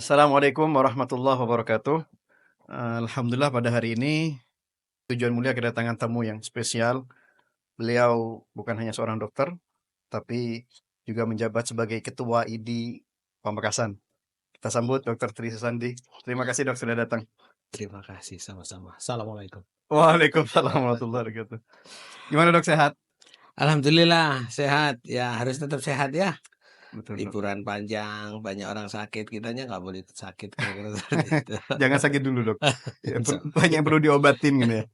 Assalamualaikum warahmatullahi wabarakatuh. Alhamdulillah pada hari ini tujuan mulia kedatangan tamu yang spesial. Beliau bukan hanya seorang dokter, tapi juga menjabat sebagai Ketua ID Pamekasan. Kita sambut Dr. Tri Susandi. Terima kasih dok sudah datang. Terima kasih sama-sama. Assalamualaikum. Waalaikumsalam warahmatullahi wabarakatuh. Gimana dok, sehat? Alhamdulillah sehat. Ya harus tetap sehat ya. Betul dok. Liburan panjang, banyak orang sakit, kitanya nggak boleh ikut sakit kira-kira seperti itu. Jangan sakit dulu dok. Ya, Insya Allah. banyak yang perlu diobatin gitu ya.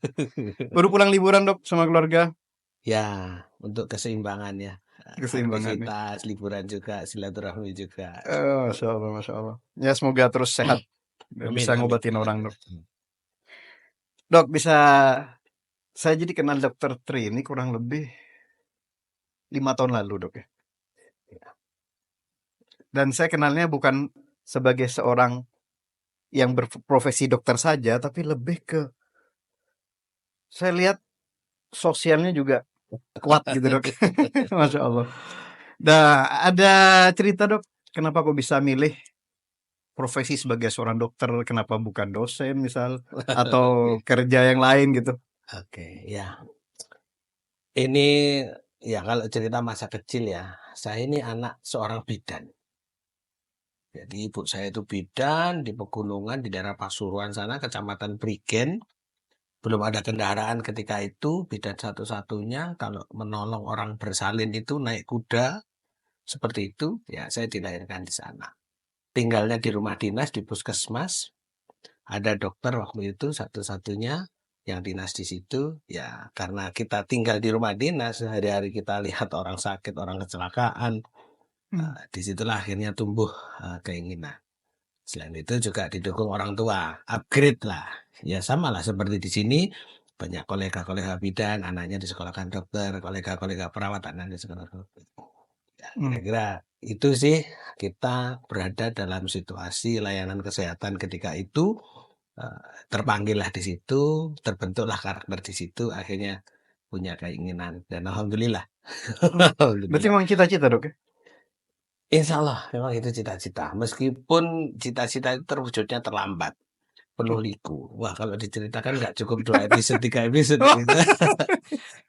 Baru pulang liburan dok sama keluarga. Ya, untuk keseimbangan ya. Keseimbangan nih. Aktivitas, liburan juga, silaturahmi juga. Masya Allah, Masya Allah. Ya semoga terus sehat. Dan Amin, bisa amin. ngobatin orang dok. Dok, bisa saya jadi kenal Dokter Tri ini kurang lebih 5 tahun lalu dok ya. Dan saya kenalnya bukan sebagai seorang yang berprofesi dokter saja, tapi lebih ke saya lihat sosialnya juga kuat gitu dok. Masya Allah. Nah, ada cerita dok, kenapa kok bisa milih profesi sebagai seorang dokter, kenapa bukan dosen misal, atau kerja yang lain gitu. Oke, ya. Ini ya kalau cerita masa kecil ya, saya ini anak seorang bidan. Jadi ibu saya itu bidan di pegunungan di daerah Pasuruan sana, Kecamatan Prigen. Belum ada kendaraan ketika itu, bidan satu-satunya kalau menolong orang bersalin itu naik kuda, seperti itu, ya saya dilahirkan di sana. Tinggalnya di rumah dinas, di puskesmas, ada dokter waktu itu satu-satunya yang dinas di situ, ya karena kita tinggal di rumah dinas, sehari-hari kita lihat orang sakit, orang kecelakaan, disitulah akhirnya tumbuh keinginan. Selain itu juga didukung orang tua, upgrade lah. Ya sama lah seperti di sini, banyak kolega-kolega bidan, anaknya disekolahkan dokter, kolega-kolega perawat, anaknya disekolahkan dokter. Ya, kira-kira itu sih kita berada dalam situasi layanan kesehatan ketika itu, terpanggillah di situ, terbentuklah karakter di situ, akhirnya punya keinginan dan alhamdulillah. Berarti memang cita-cita dok ya? Insya Allah memang itu cita-cita. Meskipun cita-cita itu terwujudnya terlambat, penuh liku. Wah kalau diceritakan nggak cukup 2 episode, 3 episode gitu.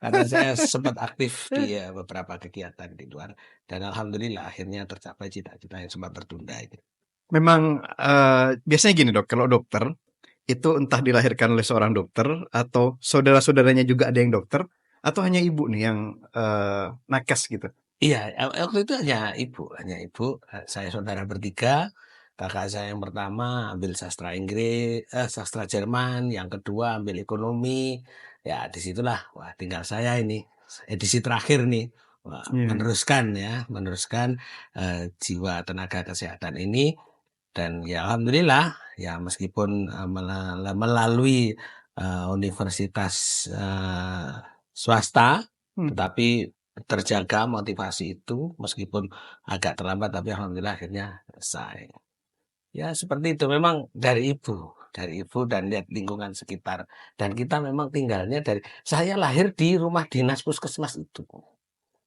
Karena saya sempat aktif di beberapa kegiatan di luar. Dan alhamdulillah akhirnya tercapai cita-cita yang sempat tertunda itu. Memang biasanya gini dok, kalau dokter itu entah dilahirkan oleh seorang dokter atau saudara-saudaranya juga ada yang dokter, atau hanya ibu nih yang nakes gitu. Iya, waktu itu hanya ibu. Saya saudara bertiga. Kakak saya yang pertama ambil sastra Inggris, sastra Jerman. Yang kedua ambil ekonomi. Ya disitulah, wah tinggal saya ini edisi terakhir nih. Wah, meneruskan jiwa tenaga kesehatan ini. Dan ya alhamdulillah, ya meskipun melalui universitas swasta, tetapi terjaga motivasi itu meskipun agak terlambat, tapi alhamdulillah akhirnya selesai. Ya seperti itu, memang dari ibu dan lihat lingkungan sekitar. Dan kita memang tinggalnya saya lahir di rumah dinas puskesmas itu.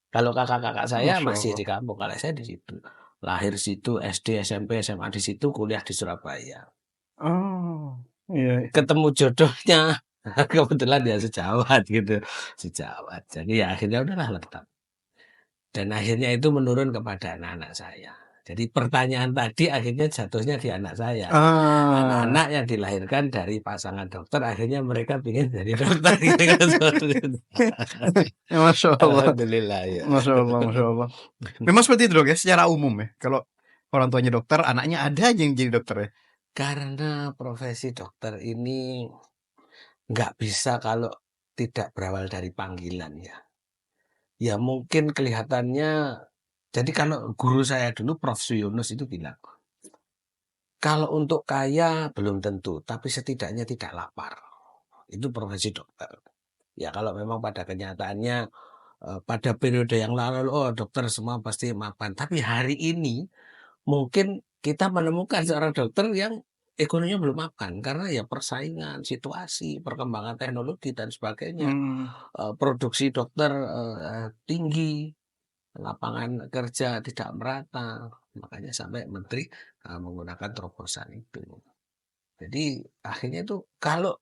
Kalau kakak-kakak saya masih di kampung, kalau saya di situ. Lahir situ, SD, SMP, SMA di situ, kuliah di Surabaya. Oh, iya. Ketemu jodohnya. Kebetulan dia sejawat gitu. Sejawat. Jadi ya akhirnya udahlah lengkap. Dan akhirnya itu menurun kepada anak-anak saya. Jadi pertanyaan tadi akhirnya jatuhnya di anak saya. Anak-anak yang dilahirkan dari pasangan dokter, akhirnya mereka ingin jadi dokter. Gitu kan, Masya Allah. alhamdulillah ya. Masya Allah, Masya Allah. Memang seperti itu dok ya, secara umum ya. Kalau orang tuanya dokter, anaknya ada aja yang jadi dokter ya. Karena profesi dokter ini nggak bisa kalau tidak berawal dari panggilan ya. Ya mungkin kelihatannya, jadi kalau guru saya dulu Prof. Suyunus itu bilang, kalau untuk kaya belum tentu, tapi setidaknya tidak lapar. Itu profesi dokter. Ya kalau memang pada kenyataannya, pada periode yang lalu, oh dokter semua pasti mapan. Tapi hari ini mungkin kita menemukan seorang dokter yang ekonominya belum mapan. Karena ya persaingan, situasi, perkembangan teknologi dan sebagainya. Produksi dokter tinggi, lapangan kerja tidak merata. Makanya sampai menteri menggunakan terobosan itu. Jadi akhirnya itu kalau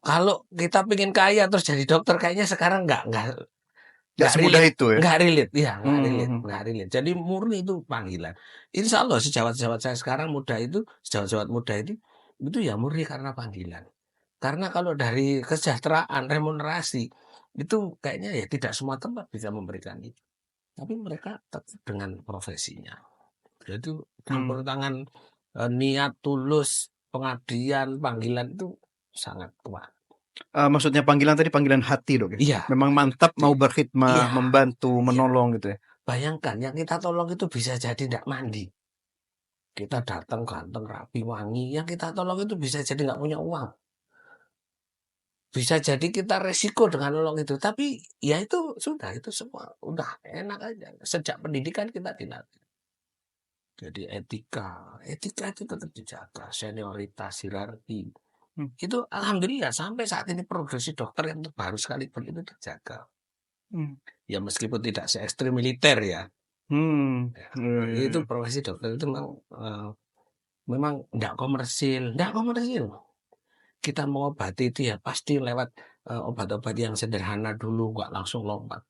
kalau kita pengen kaya terus jadi dokter kayaknya sekarang Nggak nggak semudah relate, itu ya. nggak relate, ya Hmm. nggak relate. Jadi murni itu panggilan. Insya Allah sejawat-sejawat saya sekarang muda itu, sejawat-sejawat muda itu ya murni karena panggilan. Karena kalau dari kesejahteraan, remunerasi itu kayaknya ya tidak semua tempat bisa memberikan itu. Tapi mereka tetap dengan profesinya. Jadi campur tangan niat tulus, pengabdian, panggilan itu sangat kuat. Maksudnya panggilan tadi panggilan hati dok ya. Iya, Memang mantap mau berkhidmah, iya, membantu, iya. menolong gitu ya. Bayangkan yang kita tolong itu bisa jadi tidak mandi. Kita datang ganteng, rapi, wangi. Yang kita tolong itu bisa jadi nggak punya uang. Bisa jadi kita resiko dengan nolong itu. Tapi ya itu sudah, itu semua udah enak aja. Sejak pendidikan kita dilatih. Jadi etika itu tetap dijaga. Senioritas, hierarki. Itu alhamdulillah sampai saat ini progresi dokter yang terbaru sekalipun itu terjaga. Ya meskipun tidak se ekstrim militer ya. Itu profesi dokter itu memang tidak komersil, kita mengobati itu ya pasti lewat obat-obat yang sederhana dulu, nggak langsung lompat,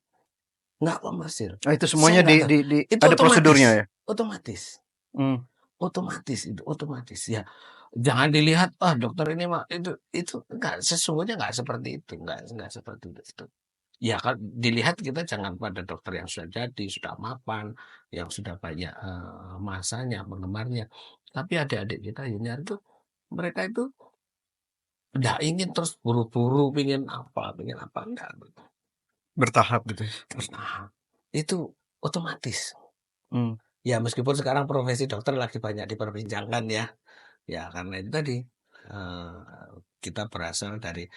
nggak komersil. Nah, itu Saya semuanya nggak tahu, itu ada otomatis, prosedurnya ya. otomatis, Hmm. otomatis ya. Jangan dilihat, dokter ini mah itu enggak, sesungguhnya nggak seperti itu, nggak seperti itu. Ya kan dilihat kita jangan pada dokter yang sudah jadi, sudah mapan, yang sudah banyak masanya, penggemarnya. Tapi adik-adik kita junior itu mereka itu nggak ingin terus buru-buru pengen apa enggak. Bertahap gitu ya. Nah, itu otomatis. Hmm. Ya meskipun sekarang profesi dokter lagi banyak diperbincangkan ya. Ya karena itu tadi eh, kita berasal dari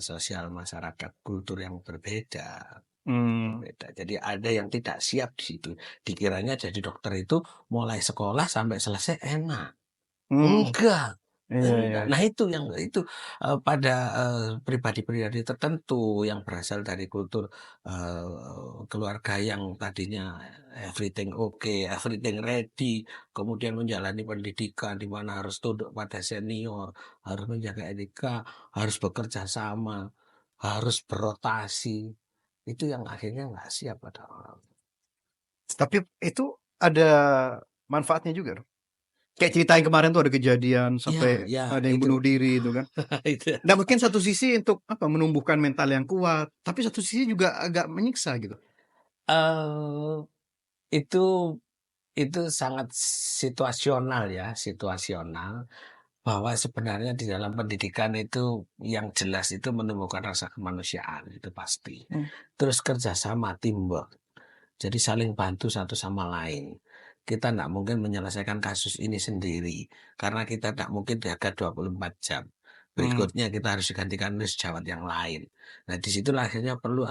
sosial masyarakat kultur yang berbeda. Berbeda. Jadi ada yang tidak siap di situ. Dikiranya jadi dokter itu mulai sekolah sampai selesai enak. Enggak. Iya. Nah itu pada pribadi-pribadi tertentu yang berasal dari kultur keluarga yang tadinya everything okay, everything ready, kemudian menjalani pendidikan di mana harus tunduk pada senior, harus menjaga etika, harus bekerja sama, harus berotasi. Itu yang akhirnya nggak siap pada orang. Tapi itu ada manfaatnya juga dong. Kayak cerita yang kemarin tuh ada kejadian sampai ada yang bunuh diri itu kan. Nah mungkin satu sisi untuk menumbuhkan mental yang kuat, tapi satu sisi juga agak menyiksa gitu. Itu sangat situasional ya, bahwa sebenarnya di dalam pendidikan itu yang jelas itu menumbuhkan rasa kemanusiaan itu pasti. Terus kerjasama, teamwork. Jadi saling bantu satu sama lain. Kita tidak mungkin menyelesaikan kasus ini sendiri karena kita tidak mungkin jaga 24 jam. Berikutnya kita harus digantikan oleh sejawat yang lain. Nah disitulah perlu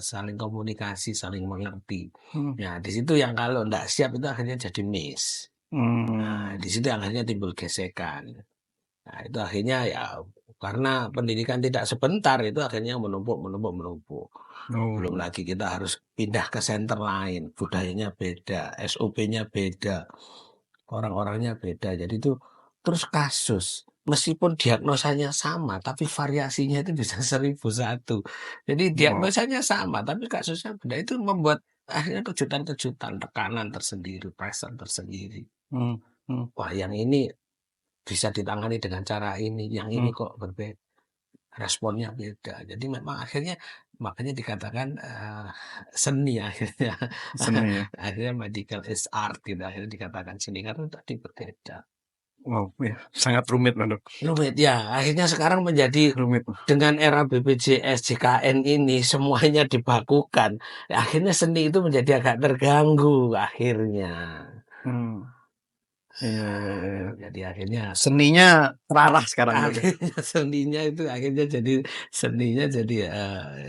saling komunikasi, saling mengerti. Nah di situ yang kalau tidak siap itu akhirnya jadi miss. Nah di situ akhirnya timbul gesekan. Nah itu akhirnya ya karena pendidikan tidak sebentar itu akhirnya menumpuk. Belum lagi kita harus pindah ke center lain, budayanya beda, SOP-nya beda, orang-orangnya beda. Jadi itu terus kasus. Meskipun diagnosanya sama, tapi variasinya itu bisa 1001. Jadi diagnosanya sama, tapi kasusnya beda. Itu membuat akhirnya kejutan-kejutan, tekanan tersendiri, pressure tersendiri. Wah, yang ini bisa ditangani dengan cara ini, yang ini kok berbeda. Responnya beda. Jadi memang akhirnya makanya dikatakan seni akhirnya. Seni ya. Akhirnya medical is art gitu. Akhirnya dikatakan seni karena tadi berbeda. Wow, ya, sangat rumit loh dok. Rumit ya. Akhirnya sekarang menjadi rumit. Dengan era BPJS, JKN ini semuanya dibakukan. Akhirnya seni itu menjadi agak terganggu akhirnya. Iya. Jadi akhirnya seninya terarah sekarang. Akhirnya seninya jadi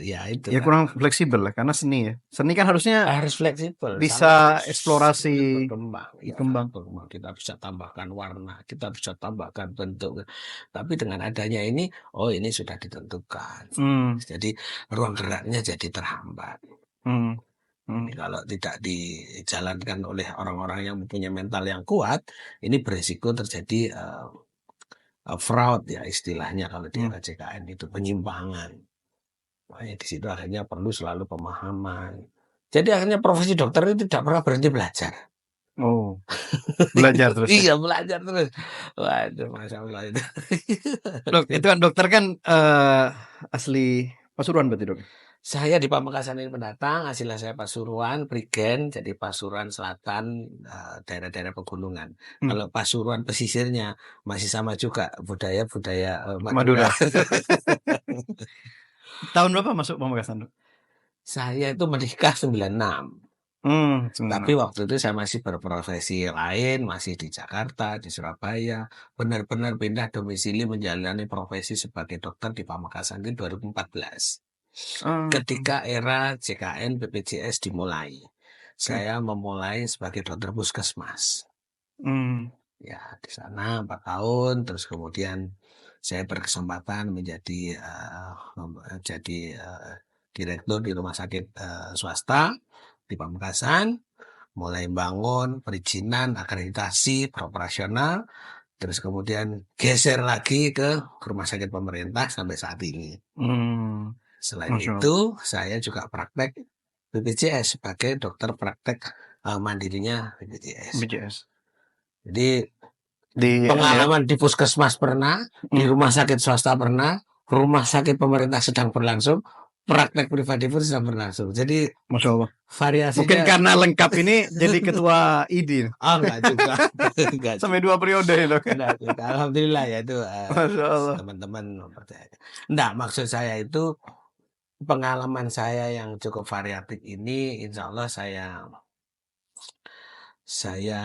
ya itu. Ya kurang fleksibel lah karena seni ya. Seni kan harusnya harus fleksibel. Bisa eksplorasi, berkembang. Kita bisa tambahkan warna, kita bisa tambahkan bentuk. Tapi dengan adanya ini, ini sudah ditentukan. Jadi ruang geraknya jadi terhambat. Ini kalau tidak dijalankan oleh orang-orang yang mempunyai mental yang kuat, ini beresiko terjadi fraud ya istilahnya kalau di era JKN itu penyimpangan. Makanya di situ akhirnya perlu selalu pemahaman. Jadi akhirnya profesi dokter itu tidak pernah berhenti belajar. Oh, belajar terus ya? Iya belajar terus. Waduh, masya Allah itu. Dok, itu kan dokter kan asli Pasuruan berarti dok? Saya di Pamekasan ini pendatang, hasilnya saya Pasuruan, Prigen, jadi Pasuruan Selatan, daerah-daerah pegunungan. Kalau Pasuruan pesisirnya masih sama juga budaya-budaya Madura. Madura. Tahun berapa masuk Pamekasan dok? Saya itu menikah 96. Tapi waktu itu saya masih berprofesi lain, masih di Jakarta, di Surabaya. Benar-benar pindah domisili menjalani profesi sebagai dokter di Pamekasan itu 2014. Ketika era JKN BPJS dimulai, saya memulai sebagai dokter puskesmas. Ya, di sana 4 tahun, terus kemudian saya berkesempatan menjadi direktur di rumah sakit swasta di Pamekasan, mulai bangun perizinan, akreditasi, beroperasional, terus kemudian geser lagi ke rumah sakit pemerintah sampai saat ini. Selain itu, saya juga praktek BPJS sebagai dokter praktek mandirinya BPJS. Jadi pengalaman di puskesmas pernah, di rumah sakit swasta pernah, rumah sakit pemerintah sedang berlangsung, praktek pribadi pun sedang berlangsung. Jadi Masya Allah. Variasinya. Mungkin karena lengkap ini jadi ketua ID. Enggak juga. Sampai 2 periode ya dok. Alhamdulillah ya itu Masya Allah. teman-teman mempercayai. Enggak, maksud saya itu pengalaman saya yang cukup variatif ini, insya Allah saya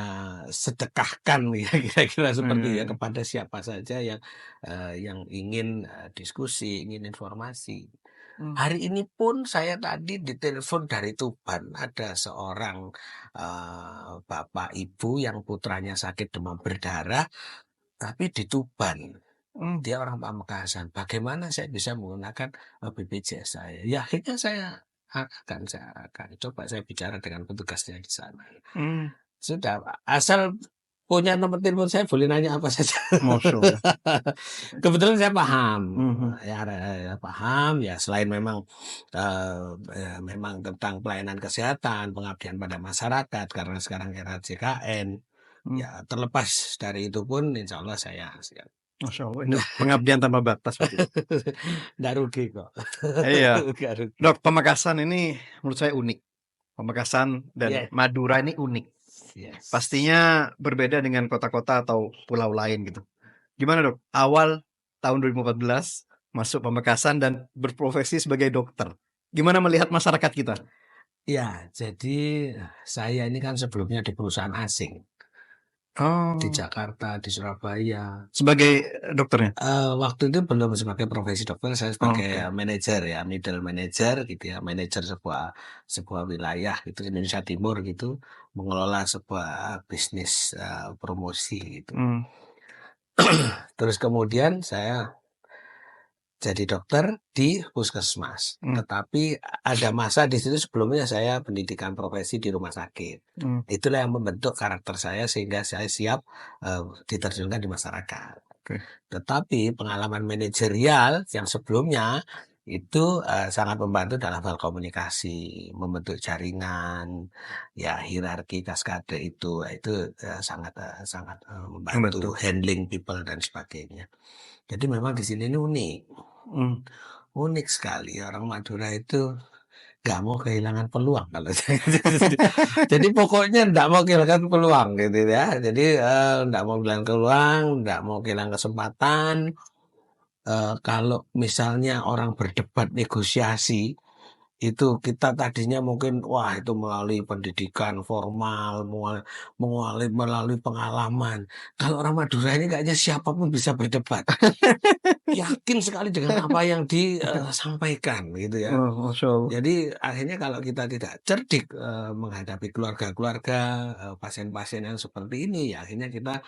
sedekahkan ya kira-kira seperti ya kepada siapa saja yang ingin diskusi, ingin informasi. Hari ini pun saya tadi ditelepon dari Tuban, ada seorang bapak ibu yang putranya sakit demam berdarah, tapi di Tuban. Dia orang Pamekasan. Bagaimana saya bisa menggunakan BPJS saya? Ya akhirnya saya akan coba saya bicara dengan petugasnya di sana. Sudah, asal punya nomor telepon saya boleh nanya apa saja. Kebetulan saya paham, ya paham. Ya selain memang tentang pelayanan kesehatan, pengabdian pada masyarakat, karena sekarang era JKN, ya terlepas dari itu pun, insya Allah saya siap. Masya Allah, ini pengabdian tanpa batas. Nggak rugi kok. Iya, dok, Pamekasan ini menurut saya unik. Pamekasan dan Madura ini unik. Pastinya berbeda dengan kota-kota atau pulau lain gitu. Gimana dok? Awal tahun 2014 masuk Pamekasan dan berprofesi sebagai dokter. Gimana melihat masyarakat kita? Ya, jadi saya ini kan sebelumnya di perusahaan asing. Di Jakarta, di Surabaya. Sebagai dokternya? Waktu itu belum sebagai profesi dokter, saya sebagai manajer ya, middle manager gitu ya, manajer sebuah wilayah gitu Indonesia Timur gitu, mengelola sebuah bisnis promosi gitu. Terus kemudian saya jadi dokter di puskesmas. Tetapi ada masa di situ sebelumnya saya pendidikan profesi di rumah sakit. Itulah yang membentuk karakter saya sehingga saya siap diterjunkan di masyarakat. Tetapi pengalaman manajerial yang sebelumnya itu sangat membantu dalam hal komunikasi, membentuk jaringan, ya hierarki kaskade itu sangat membantu handling people dan sebagainya. Jadi memang di sini ini unik sekali. Orang Madura itu nggak mau kehilangan peluang kalau saya. Jadi pokoknya nggak mau kehilangan peluang gitu ya. Jadi nggak mau kehilangan peluang, nggak mau kehilangan kesempatan. Kalau misalnya orang berdebat negosiasi, itu kita tadinya mungkin itu melalui pendidikan formal, melalui pengalaman. Kalau orang Madura ini kayaknya siapapun bisa berdebat. Yakin sekali dengan apa yang disampaikan gitu ya. Jadi akhirnya kalau kita tidak cerdik menghadapi keluarga-keluarga, pasien-pasien yang seperti ini, ya akhirnya kita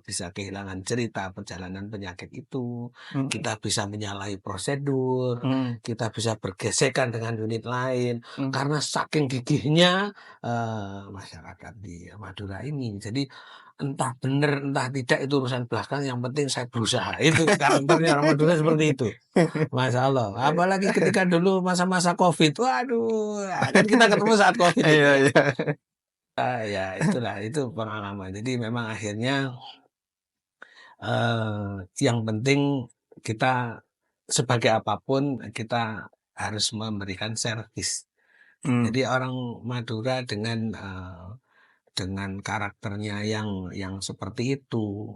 bisa kehilangan cerita perjalanan penyakit itu, kita bisa menyalahi prosedur, kita bisa bergesekan dengan unit lain, Mmm. karena saking gigihnya, masyarakat di Madura ini. Jadi entah bener, entah tidak itu urusan belakang, yang penting saya berusaha. Itu karakternya orang Madura seperti itu. Masya Allah. Apalagi ketika dulu masa-masa Covid, waduh, kan kita ketemu saat Covid itu Iya ya. iya. Ya itulah, itu pengalaman. Jadi memang akhirnya, yang penting kita sebagai apapun kita harus memberikan servis. Mmm. Jadi orang Madura dengan karakternya yang seperti itu,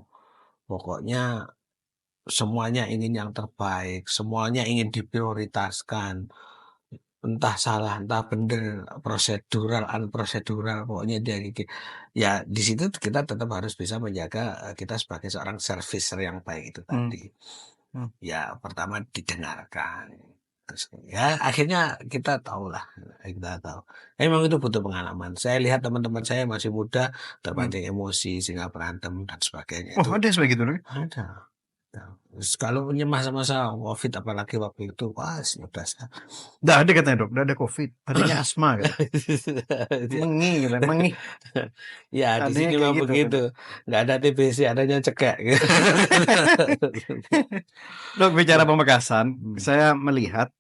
pokoknya semuanya ingin yang terbaik, semuanya ingin diprioritaskan. Entah salah, entah bener, prosedural, unprosedural, pokoknya dia ya di situ kita tetap harus bisa menjaga, kita sebagai seorang servicer yang baik itu Mmm. tadi. Mmm. Ya pertama didengarkan, terus ya akhirnya kita tahu. Emang itu butuh pengalaman. Saya lihat teman-teman saya masih muda, Mmm. terpancing emosi sehingga berantem dan sebagainya, Oh, itu ada sebegitu lagi? ada. Nah, terus kalau masa-masa Covid apalagi waktu itu, wah sudah Nggak ada katanya, Dok, nggak ada Covid, adanya asma katanya. Mengih katanya, mengih. Ya di Adanya sini kayak memang gitu begitu, katanya. nggak ada TBC, adanya cekek gitu. Dok, bicara Ya, Pamekasan, hmm, saya melihat,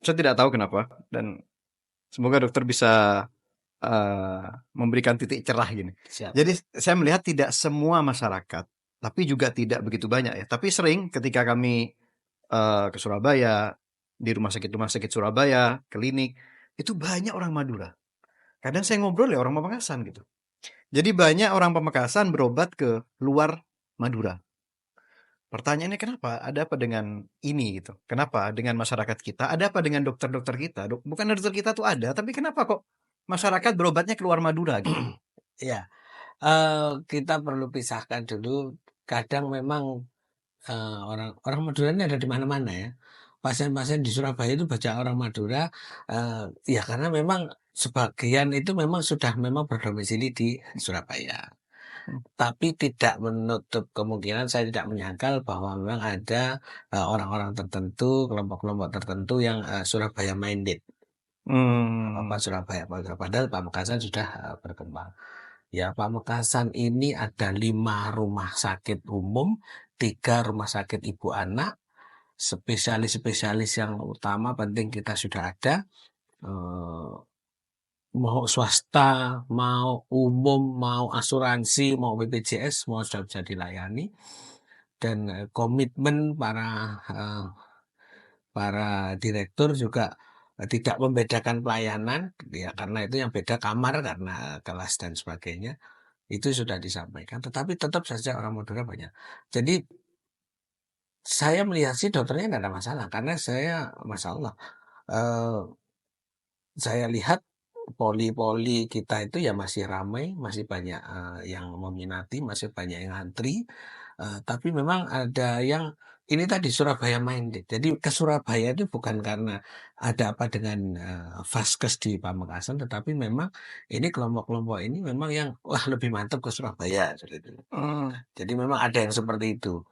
saya tidak tahu kenapa dan semoga dokter bisa, memberikan titik cerah gini. siap. Jadi saya melihat tidak semua masyarakat, tapi juga tidak begitu banyak ya, tapi sering ketika kami, ke Surabaya, di rumah sakit Surabaya, klinik, itu banyak orang Madura. Kadang saya ngobrol ya orang Pamekasan gitu. Jadi banyak orang Pamekasan berobat ke luar Madura. Pertanyaannya kenapa? Ada apa dengan ini gitu? Kenapa dengan masyarakat kita? Ada apa dengan dokter-dokter kita? Bukan dokter kita tuh ada, tapi kenapa kok masyarakat berobatnya keluar Madura gitu? Ya, kita perlu pisahkan dulu. Kadang memang orang orang Madura ini ada di mana-mana ya. Pasien-pasien di Surabaya itu banyak orang Madura, ya karena memang sebagian itu memang sudah memang berdomisili di Surabaya. Hmm. Tapi tidak menutup kemungkinan, saya tidak menyangkal bahwa memang ada, orang-orang tertentu, kelompok-kelompok tertentu yang, Surabaya minded. Apa Hmm. Surabaya, padahal Pamekasan sudah, berkembang. Ya Pamekasan ini ada 5 rumah sakit umum, 3 rumah sakit ibu anak, spesialis-spesialis yang utama penting kita sudah ada, eee, mau swasta, mau umum, mau asuransi, mau BPJS, semua sudah bisa dilayani. Dan, komitmen para direktur juga, tidak membedakan pelayanan, ya karena itu yang beda kamar karena kelas dan sebagainya, itu sudah disampaikan. Tetapi tetap saja orang Madura banyak. Jadi saya melihat sih dokternya tidak ada masalah, karena saya Masya Allah, eee, saya lihat poli-poli kita itu ya masih ramai, masih banyak, yang meminati, masih banyak yang antri, tapi memang ada yang ini tadi Surabaya minded. Jadi ke Surabaya itu bukan karena ada apa dengan, vaskes di Pamekasan, tetapi memang ini kelompok-kelompok ini memang yang, wah lebih mantap ke Surabaya, seperti itu. Hmm. Jadi memang ada yang seperti itu.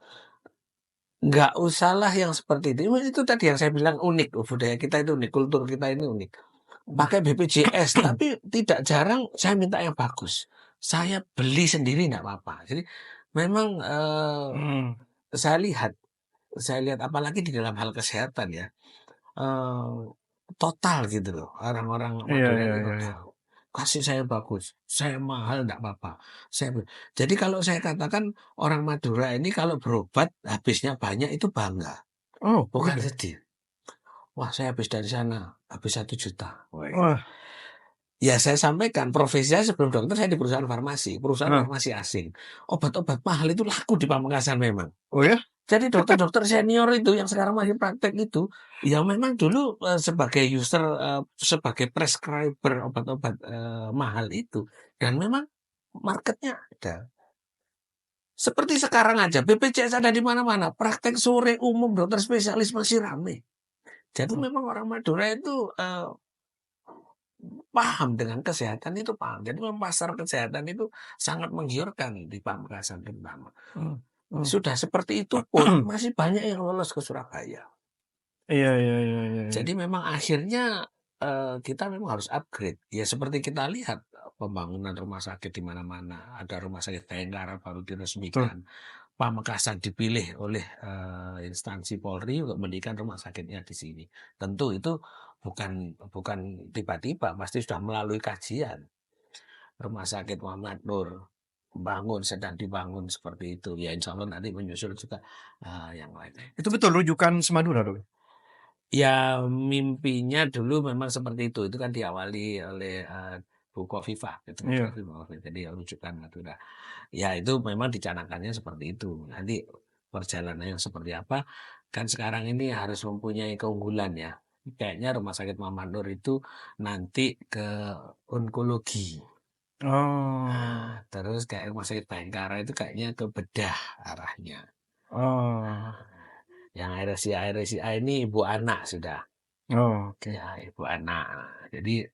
Nggak usahlah yang seperti itu tadi yang saya bilang unik, budaya kita itu unik, kultur kita ini unik. Pakai BPJS, tapi tidak jarang saya minta yang bagus. Saya beli sendiri nggak apa-apa. Jadi memang, Hmm. saya lihat apalagi di dalam hal kesehatan ya, eee, total gitu loh, orang-orang Iya Madura iya ini iya iya. total. Kasih saya bagus, saya mahal nggak apa-apa, jadi kalau saya katakan orang Madura ini kalau berobat habisnya banyak itu bangga, Oh, bukan begitu? sedih. Wah saya habis dari sana, habis 1 juta. Wah. Wah. Ya saya sampaikan, profesi saya sebelum dokter saya di perusahaan Heeh. farmasi asing. Obat-obat mahal itu laku di Pamekasan memang. Oh ya? Jadi dokter-dokter senior itu yang sekarang masih praktek itu, ya memang dulu, sebagai user, sebagai prescriber obat-obat, mahal itu, dan memang marketnya ada. Seperti sekarang aja BPJS ada di mana-mana, praktek sore umum dokter spesialis masih rame. Jadi Oh. memang orang Madura itu, paham dengan kesehatan itu paham. Jadi memang pasar kesehatan itu sangat menggiurkan di Pamekasan terutama. Hmm. Hmm. Sudah seperti itu pun masih banyak yang lolos ke Surabaya. Iya, iya, iya, iya, iya. Jadi memang akhirnya, kita memang harus upgrade. Ya seperti kita lihat, pembangunan rumah sakit di mana-mana. Ada rumah sakit Bayangkara baru Betul. diresmikan. Pamekasan dipilih oleh, instansi Polri untuk mendirikan rumah sakitnya di sini. Tentu itu bukan bukan tiba-tiba, pasti sudah melalui kajian. Rumah sakit Muhammad Nur sedang dibangun seperti itu. Ya insya Allah nanti menyusul juga, yang lain. Itu betul rujukan Semadura, Dok? Ya mimpinya dulu memang seperti itu. Itu kan diawali oleh, Bu Khofifah gitu, Iya. jadi rujukan Madura. Ya itu memang dicanangkannya seperti itu. Nanti perjalanannya seperti apa, kan sekarang ini harus mempunyai keunggulan ya. Kayaknya Rumah Sakit Muhammad Nur itu nanti ke onkologi. Oh. Nah, terus kayak Rumah Sakit Bayangkara itu kayaknya ke bedah arahnya. Oh. Nah, yang RSCA ini ibu anak sudah. Oh, oke. Ya, ibu anak. Jadi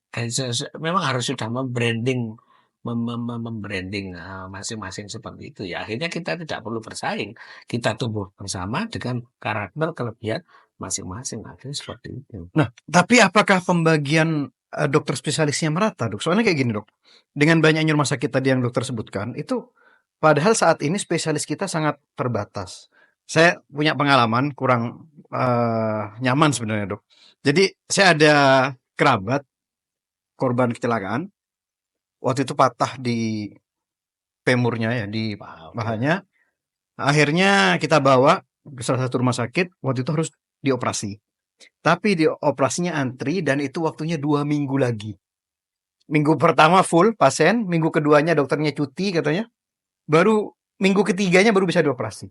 memang harus sudah membranding membranding masing-masing seperti itu ya. Akhirnya kita tidak perlu bersaing. Kita tumbuh bersama dengan karakter kelebihan masing-masing. Akhirnya seperti itu. Nah, tapi apakah pembagian dokter spesialisnya merata, Dok? Soalnya kayak gini, Dok. Dengan banyaknya rumah sakit tadi yang dokter sebutkan, itu padahal saat ini spesialis kita sangat terbatas. Saya punya pengalaman kurang nyaman sebenarnya, Dok. Jadi saya ada kerabat korban kecelakaan. Waktu itu patah di femurnya ya, di Wow, ya. pahanya. Akhirnya kita bawa ke salah satu rumah sakit. Waktu itu harus dioperasi. Tapi di operasinya antri dan itu waktunya 2 minggu lagi. Minggu pertama full pasien, minggu keduanya dokternya cuti katanya. Baru minggu ketiganya baru bisa dioperasi.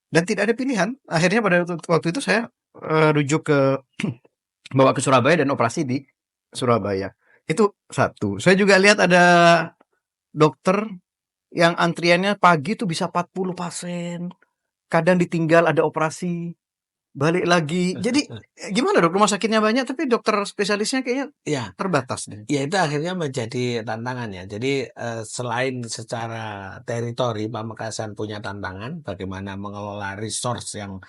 Dan tidak ada pilihan. Akhirnya pada waktu itu saya rujuk ke bawa ke Surabaya dan operasi di Surabaya. Itu satu. Saya juga lihat ada dokter yang antriannya pagi tuh bisa 40 pasien. Kadang ditinggal ada operasi. Balik lagi. Jadi gimana, Dok? Rumah sakitnya banyak tapi dokter spesialisnya kayaknya Ya, terbatas deh. ya itu akhirnya menjadi tantangan ya. Jadi selain secara teritori Pamekasan punya tantangan bagaimana mengelola resource yang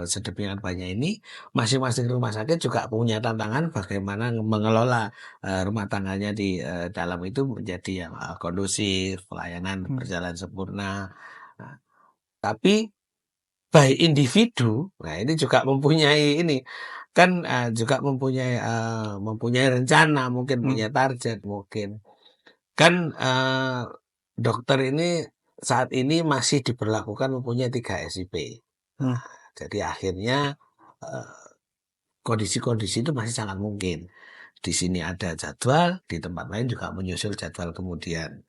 sedemikian banyak ini, masing-masing rumah sakit juga punya tantangan bagaimana mengelola rumah tangganya di dalam itu menjadi yang kondusif, pelayanan berjalan sempurna. Nah, tapi by individu, nah ini juga mempunyai ini kan juga mempunyai rencana, mungkin punya target, mungkin kan dokter ini saat ini masih diberlakukan mempunyai 3 SIP. Nah, jadi akhirnya kondisi-kondisi itu masih sangat mungkin. Di sini ada jadwal, di tempat lain juga menyusul jadwal kemudian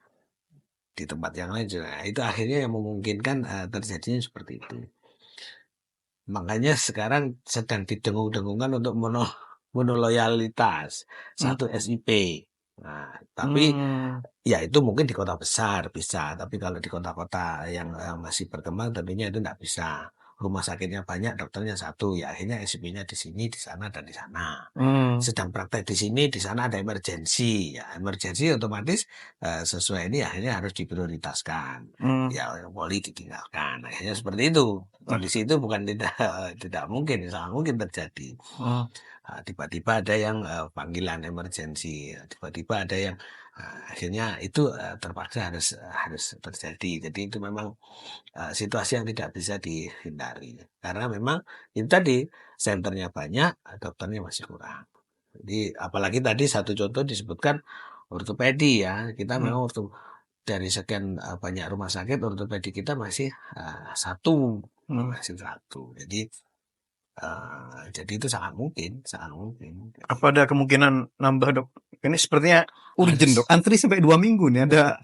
di tempat yang lain juga. Nah, itu akhirnya yang memungkinkan terjadinya seperti itu. Makanya sekarang sedang didengung-dengungkan untuk monoloyalitas satu SIP. Nah, tapi ya itu mungkin di kota besar bisa, tapi kalau di kota-kota yang masih berkembang tentunya itu tidak bisa. Rumah sakitnya banyak, dokternya satu, ya akhirnya SIP-nya di sini, di sana, dan di sana. Sedang praktek di sini, di sana ada emergensi. Ya, emergensi otomatis sesuai ini akhirnya harus diprioritaskan. Ya, poli ditinggalkan. Akhirnya seperti itu. Kondisi itu bukan tidak mungkin, sangat mungkin terjadi. Tiba-tiba ada yang panggilan emergensi, tiba-tiba ada yang akhirnya itu terpaksa harus terjadi. Jadi itu memang situasi yang tidak bisa dihindari. Karena memang itu tadi senternya banyak, dokternya masih kurang. Jadi apalagi tadi satu contoh disebutkan ortopedi ya. Kita memang dari sekian banyak rumah sakit ortopedi kita masih satu. Masih satu. Jadi itu sangat mungkin, sangat mungkin. Apa ada kemungkinan nambah, Dok? Ini sepertinya urgent, Dok. Antri sampai 2 minggu nih ada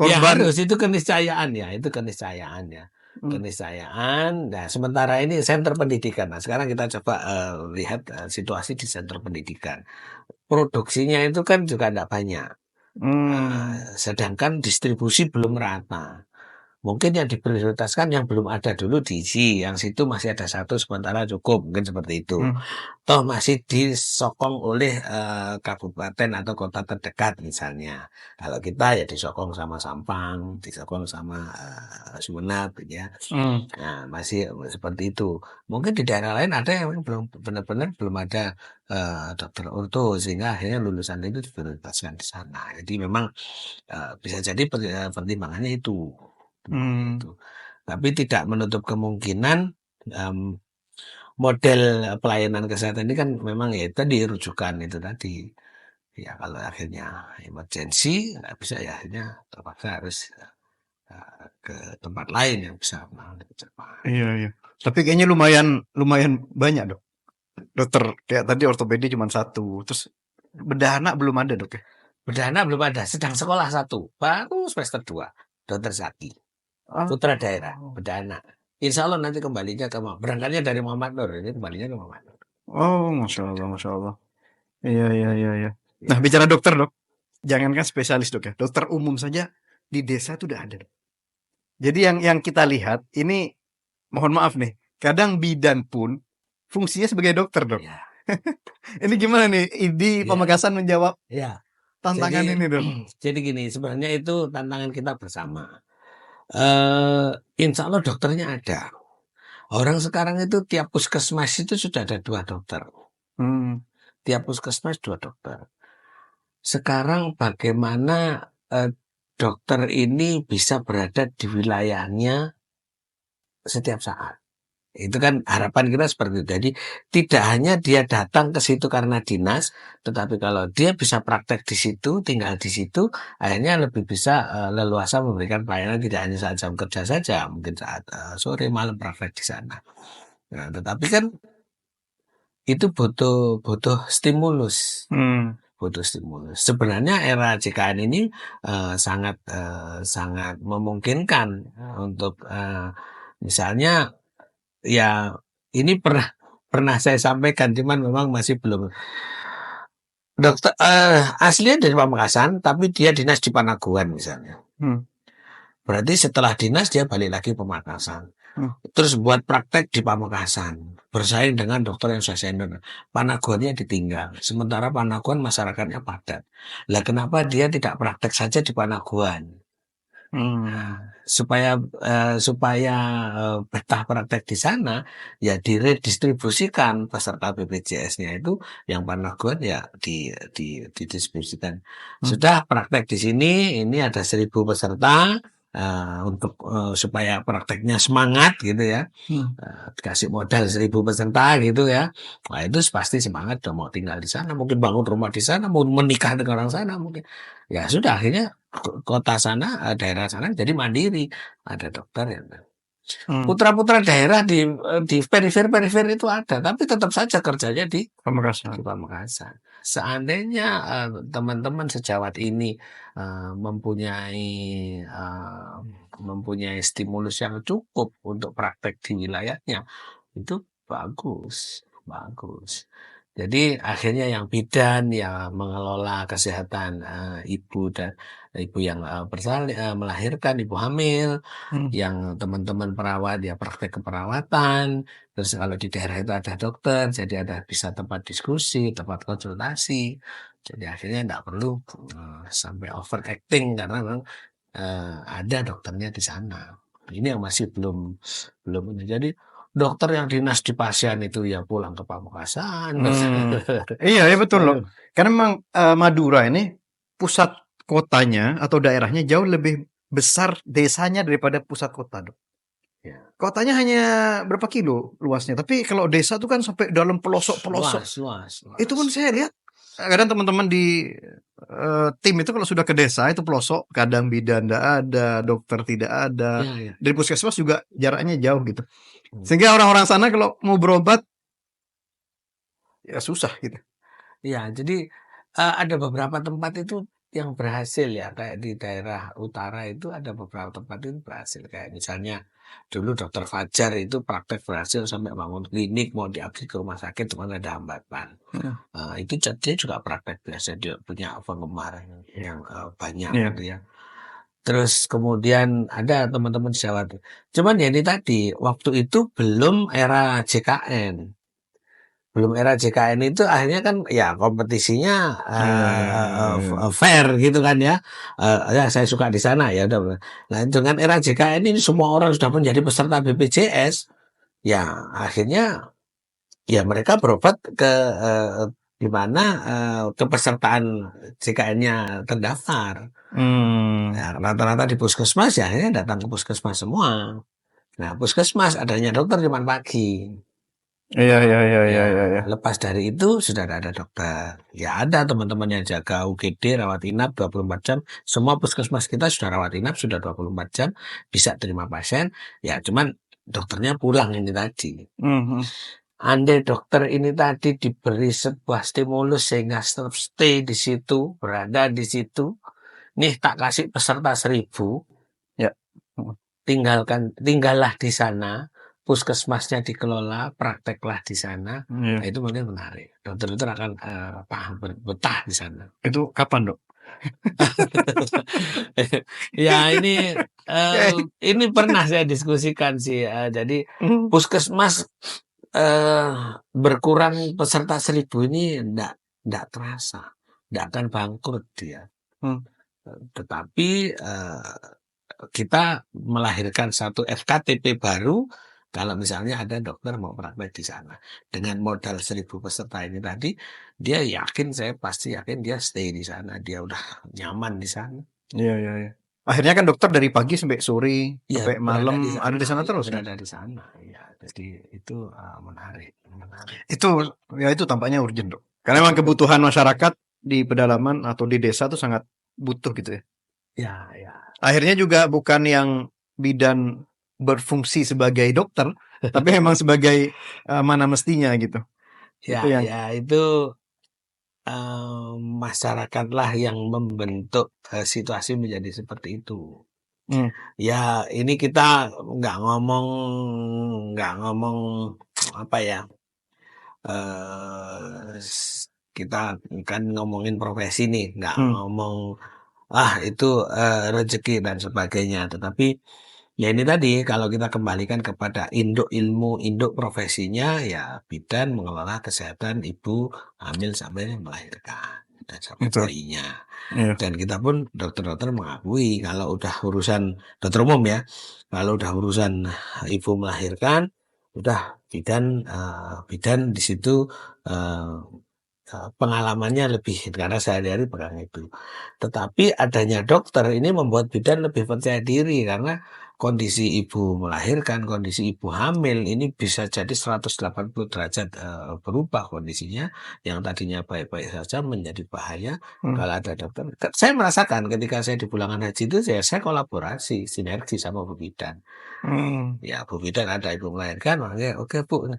Ya korban. harus, itu keniscayaan ya, itu keniscayaan ya. Keniscayaan. Nah, sementara ini senter pendidikan. Nah, sekarang kita coba lihat situasi di senter pendidikan. Produksinya itu kan juga tidak banyak. Sedangkan distribusi belum rata. Mungkin yang diprioritaskan yang belum ada dulu diisi, yang situ masih ada 1 sementara cukup, mungkin seperti itu. Hmm. Toh masih disokong oleh kabupaten atau kota terdekat misalnya. Kalau kita ya disokong sama Sampang, disokong sama Sumeneb, gitu ya. Hmm. Nah, masih seperti itu. Mungkin di daerah lain ada yang belum benar-benar belum ada dokter orto sehingga akhirnya lulusan itu diprioritaskan di sana. Jadi memang bisa jadi pertimbangannya itu. Hmm. Itu. Tapi tidak menutup kemungkinan model pelayanan kesehatan ini kan memang ya tadi rujukan itu tadi. Ya kalau akhirnya emergensi nggak bisa ya akhirnya terpaksa harus ke tempat lain yang bisa menangani cepat. Iya, iya. Tapi kayaknya lumayan banyak, Dok. Dokter kayak tadi ortopedi cuma 1, terus bedah anak belum ada, Dok ya? Bedah anak belum ada, sedang sekolah 1, baru semester 2, Dokter Zaki, putra daerah, bedah anak. Insya Allah nanti kembalinya ke berangkatnya dari Muhammad Nur, ini kembalinya ke Muhammad Nur. Oh, Masya Allah, Masya Allah. Iya, iya, iya, iya. Nah, bicara dokter, Dok. Jangankan spesialis, Dok ya. Dokter umum saja di desa itu udah ada, Dok. Jadi yang kita lihat ini, mohon maaf nih, kadang bidan pun fungsinya sebagai dokter, Dok. Ya. Ini gimana nih Idi Ya. Pamekasan menjawab Ya. tantangan Jadi, ini, Dok? jadi gini, sebenarnya itu tantangan kita bersama. Insya Allah dokternya ada. Orang sekarang itu tiap puskesmas itu sudah ada 2 dokter. Tiap puskesmas 2 dokter. Sekarang bagaimana dokter ini bisa berada di wilayahnya setiap saat. Itu kan harapan kita seperti itu. Jadi tidak hanya dia datang ke situ karena dinas, tetapi kalau dia bisa praktek di situ, tinggal di situ, akhirnya lebih bisa leluasa memberikan pelayanan tidak hanya saat jam kerja saja, mungkin saat sore malam praktek di sana. Nah, tetapi kan itu butuh stimulus. Butuh stimulus. Sebenarnya era JKN ini sangat memungkinkan untuk misalnya ya ini pernah saya sampaikan, cuman memang masih belum. Dokter aslinya dari Pamekasan, tapi dia dinas di Panaguan misalnya. Berarti setelah dinas dia balik lagi ke Pamekasan. Terus buat praktek di Pamekasan, bersaing dengan dokter yang sudah senior. Panaguannya ditinggal, sementara Panaguan masyarakatnya padat. Lah kenapa dia tidak praktek saja di Panaguan? Supaya betah praktek di sana, ya diredistribusikan peserta BPJS-nya itu yang Panaguan ya didistribusikan. Sudah praktek di sini, ini ada 1.000 peserta. Untuk supaya prakteknya semangat gitu ya, dikasih modal 1.000 peserta gitu ya, nah itu pasti semangat udah mau tinggal di sana, mungkin bangun rumah di sana, mau menikah dengan orang sana mungkin, ya sudah akhirnya kota sana, daerah sana jadi mandiri, ada dokter ya. Putra-putra daerah di perifer itu ada, tapi tetap saja kerjanya di Pamekasan. Seandainya teman-teman sejawat ini mempunyai stimulus yang cukup untuk praktek di wilayahnya, itu bagus. Jadi akhirnya yang bidan yang mengelola kesehatan ibu yang melahirkan, ibu hamil, yang teman-teman perawat ya praktek keperawatan. Terus kalau di daerah itu ada dokter, jadi ada bisa tempat diskusi, tempat konsultasi. Jadi akhirnya tidak perlu sampai overacting karena memang ada dokternya di sana. Ini yang masih belum. Jadi dokter yang dinas di pasien itu ya pulang ke Pamekasan. Iya, ya betul loh. Karena memang Madura ini pusat kotanya atau daerahnya jauh lebih besar desanya daripada pusat kota, Dok. Ya. Kotanya hanya berapa kilo luasnya, tapi kalau desa itu kan sampai dalam pelosok-pelosok. Luas. Itu pun saya lihat kadang teman-teman di tim itu kalau sudah ke desa itu pelosok, kadang bidan tidak ada, dokter tidak ada. Ya. Dari puskesmas juga jaraknya jauh gitu. Sehingga orang-orang sana kalau mau berobat ya susah gitu. Ya, jadi ada beberapa tempat itu yang berhasil ya, kayak di daerah utara itu ada beberapa tempat itu berhasil, kayak misalnya dulu Dokter Fajar itu praktek berhasil sampai bangun klinik, mau diabdi ke rumah sakit cuma ada hambatan. Itu dia juga praktek biasa, dia punya penggemar yang banyak gitu ya. Terus kemudian ada teman-teman di Jawa tuh. Cuman ya ini tadi, waktu itu belum era JKN. Belum era JKN itu akhirnya kan ya kompetisinya Iya, iya, iya, iya. fair gitu kan ya. Ya saya suka di sana ya udah. Nah, dengan era JKN ini semua orang sudah menjadi peserta BPJS. Ya akhirnya ya mereka berobat ke di mana kepesertaan JKN-nya terdaftar. Hmm. Ya, rata-rata di puskesmas ya akhirnya datang ke puskesmas semua. Nah, puskesmas adanya dokter cuma pagi. Iya, iya, iya, iya, Ya, iya, iya. lepas dari itu sudah tidak ada dokter. Ya ada teman-teman yang jaga UGD, rawat inap 24 jam. Semua puskesmas kita sudah rawat inap, sudah 24 jam. Bisa terima pasien. Ya cuman dokternya pulang ini tadi. Mhm. Andai dokter ini tadi diberi sebuah stimulus sehingga tetap stay di situ, berada di situ. Nih tak kasih peserta 1000, Ya. Mhm. tinggallah di sana, puskesmasnya dikelola, prakteklah di sana. Iya. Nah, itu mungkin menarik. Dokter-dokter akan paham betah di sana. Itu kapan, Dok? Ya Ya. ini pernah saya diskusikan sih. Jadi Mhm. puskesmas berkurang peserta 1000 ini enggak terasa, enggak akan bangkrut dia. Hmm. Tetapi kita melahirkan satu FKTP baru kalau misalnya ada dokter mau praktek di sana. Dengan modal 1000 peserta ini tadi, dia yakin, saya pasti yakin dia stay di sana, dia udah nyaman di sana. Iya, iya, iya. Akhirnya kan dokter dari pagi sampai sore, Ya sampai berada di malam ada di sana sana, terus kan? berada di sana. Ya, jadi itu menarik. Itu ya itu tampaknya urgent, Dok. Karena memang kebutuhan masyarakat di pedalaman atau di desa tuh sangat butuh gitu ya. Ya, ya. Akhirnya juga bukan yang bidan berfungsi sebagai dokter, tapi memang sebagai mana mestinya gitu. Ya, Itu yang ya itu masyarakatlah yang membentuk situasi menjadi seperti itu. hmm, Ya, ini kita nggak ngomong apa ya? Kita kan ngomongin profesi nih, nggak hmm, ngomong itu rezeki dan sebagainya. Tetapi ya ini tadi kalau kita kembalikan kepada induk ilmu, induk profesinya ya bidan mengelola kesehatan ibu hamil sampai melahirkan dan sampai itu. bayinya. Iya. Dan kita pun dokter-dokter mengakui kalau udah urusan dokter umum ya, kalau udah urusan ibu melahirkan, udah bidan di situ eh, pengalamannya lebih karena sehari-hari pegang itu. Tetapi adanya dokter ini membuat bidan lebih percaya diri karena kondisi ibu melahirkan, kondisi ibu hamil ini bisa jadi 180 derajat berubah kondisinya yang tadinya baik-baik saja menjadi bahaya Hmm, kalau ada dokter. Saya merasakan ketika saya di pulangan haji itu saya kolaborasi sinergi sama Bu Bidan. hmm, Ya Bu Bidan ada ibu melahirkan, makanya oke Bu.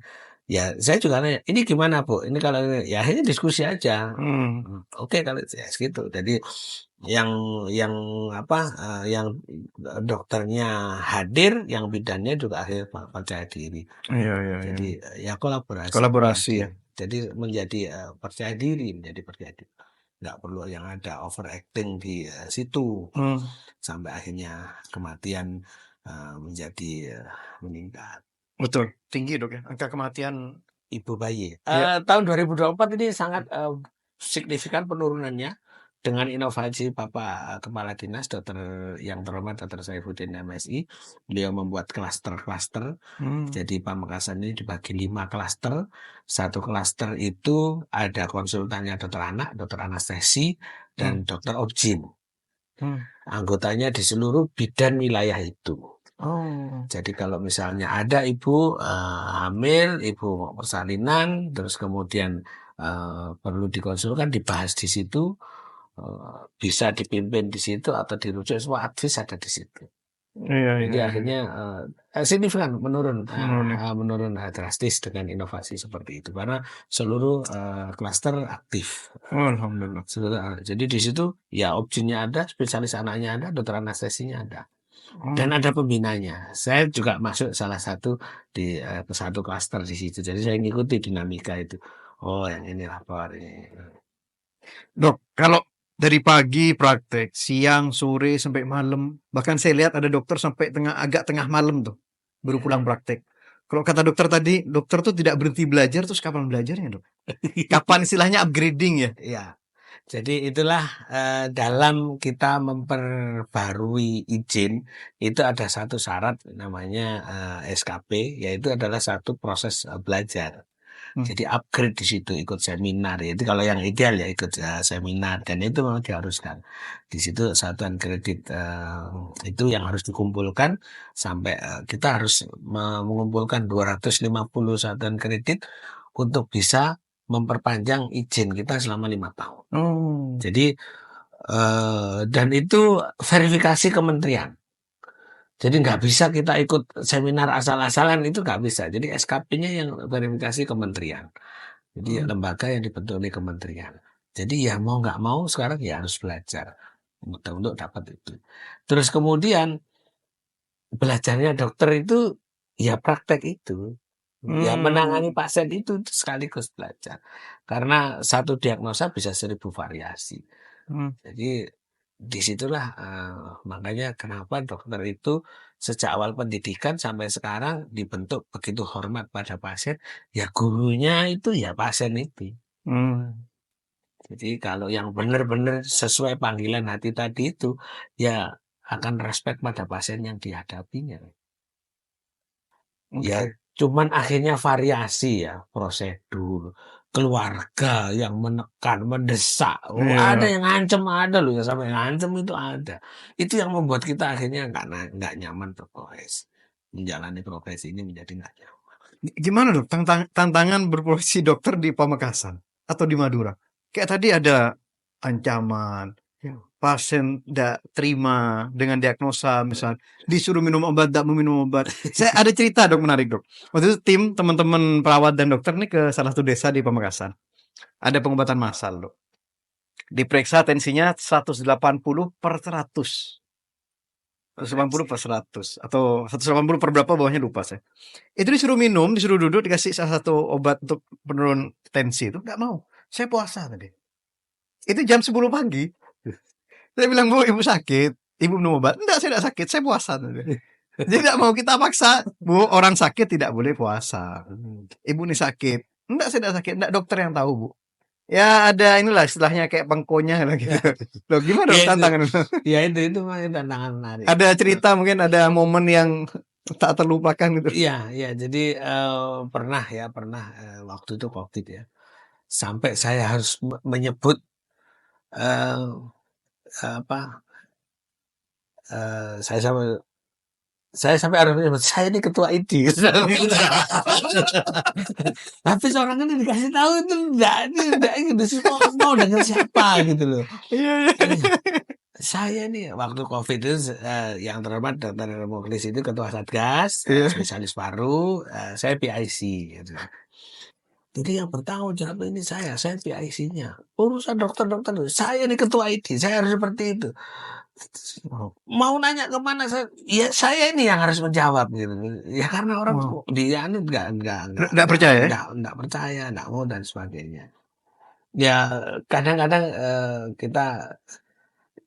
Ya saya juga nanya, ini gimana Bu? Ini kalau ini, ya akhirnya diskusi aja. hmm. Oke kalau ya gitu. Jadi yang yang apa yang dokternya hadir, yang bidannya juga akhirnya percaya diri. Iya, iya, iya. Jadi ya kolaborasi Kolaborasi menjadi ya. jadi menjadi percaya diri, menjadi percaya diri. Nggak perlu yang ada overacting di situ Hmm, sampai akhirnya kematian menjadi meningkat. betul. Tinggi, Dok ya. Angka kematian. Ibu bayi. Ya. Tahun 2024 ini sangat signifikan penurunannya dengan inovasi Bapak Kepala Dinas Dokter yang terhormat Dr. Saifuddin MSI. Beliau membuat klaster-klaster. Hmm, Jadi Pamekasan ini dibagi 5 klaster. Satu klaster itu ada konsultannya dokter anak, dokter anestesi, hmm, dan dokter obgyn. hmm. Anggotanya di seluruh bidan wilayah itu. Oh, Jadi kalau misalnya ada ibu hamil, ibu mau persalinan, terus kemudian perlu dikonsulkan, dibahas di situ, bisa dipimpin di situ atau dirujuk, semua advis ada di situ. iya, iya, Jadi iya, iya. akhirnya signifikan menurun, Menurun ya. menurun drastis dengan inovasi seperti itu karena seluruh klaster aktif. Oh, alhamdulillah. Jadi di situ ya opsinya ada, spesialis anaknya ada, dokter anestesinya ada. Hmm, Dan ada pembinanya. Saya juga masuk salah satu di ke satu klaster di situ. Jadi saya ngikuti dinamika itu. Oh, yang ini lapor ini. Dok, kalau Dari pagi praktek, siang, sore, sampai malam. Bahkan saya lihat ada dokter sampai agak tengah malam tuh, baru pulang praktek. Kalau kata dokter tadi, dokter tuh tidak berhenti belajar, terus kapan belajarnya, Dok? Kapan istilahnya upgrading ya? Ya, jadi itulah dalam kita memperbarui izin itu ada satu syarat namanya SKP, yaitu adalah satu proses belajar. Jadi upgrade di situ, ikut seminar. Itu kalau yang ideal ya ikut seminar, dan itu memang diharuskan. Di situ satuan kredit itu yang harus dikumpulkan sampai kita harus mengumpulkan 250 satuan kredit untuk bisa memperpanjang izin kita selama 5 tahun. Jadi dan itu verifikasi kementerian. Jadi nggak bisa kita ikut seminar asal-asalan, itu nggak bisa. Jadi SKP-nya yang verifikasi kementerian. Jadi lembaga yang dibentuk oleh kementerian. Jadi ya mau nggak mau sekarang ya harus belajar untuk dapat itu. Terus kemudian belajarnya dokter itu ya praktek itu. Ya menangani pasien itu sekaligus belajar. Karena satu diagnosa bisa 1000 variasi. Jadi disitulah makanya kenapa dokter itu sejak awal pendidikan sampai sekarang dibentuk begitu hormat pada pasien, ya gurunya itu ya pasien itu. Jadi kalau yang benar-benar sesuai panggilan hati tadi itu, ya akan respect pada pasien yang dihadapinya. Ya cuman akhirnya variasi ya, prosedur, keluarga yang menekan, mendesak. Ada yang ngancem, ada loh yang sampai ngancem itu ada. Itu yang membuat kita akhirnya nggak nyaman berprofesi. Menjalani profesi ini menjadi nggak nyaman. Gimana Dok tantangan berprofesi dokter di Pamekasan atau di Madura? Kayak tadi ada ancaman, pasien tidak terima dengan diagnosa, misal disuruh minum obat, tidak mau minum obat. Saya ada cerita Dok, menarik Dok. Waktu itu tim teman-teman perawat dan dokter nih ke salah satu desa di Pamekasan. Ada pengobatan massal Dok. Diperiksa tensinya 180/100. 180/100 atau 180 per berapa bawahnya lupa saya. Itu disuruh minum, disuruh duduk, dikasih salah satu obat untuk penurun tensi itu nggak mau. Saya puasa tadi. Itu jam 10 pagi. Saya bilang, Bu, Ibu sakit? Ibu minum obat? Enggak, saya tidak sakit, saya puasa tadi. Jadi tidak mau kita paksa, Bu, orang sakit tidak boleh puasa. Ibu ini sakit? Enggak, saya tidak sakit. Enggak, dokter yang tahu, Bu. Ya ada inilah istilahnya kayak pengkonya lah gitu. Loh, gimana Ya itu, tantangan? ya itu tantangan menarik. Ada cerita mungkin ada momen yang tak terlupakan gitu. Iya, ya. Jadi pernah waktu itu COVID ya. Sampai saya harus menyebut apa? Saya sampai harus menyebut saya ini ketua ID. Tapi seorang ini dikasih tahu itu enggak gitu, mau dengan siapa gitu loh. Iya. Saya nih waktu COVID itu yang terhormat Dr. Muklis itu ketua Satgas, spesialis paru, saya PIC gitu. Jadi yang bertanggung jawab ini saya PIC-nya. Urusan dokter-dokter, saya nih ketua ID, saya harus seperti itu. Mau nanya kemana saya ini yang harus menjawab gitu. Ya karena orang dia ini enggak percaya, enggak percaya, enggak mau dan sebagainya. Ya kadang-kadang kita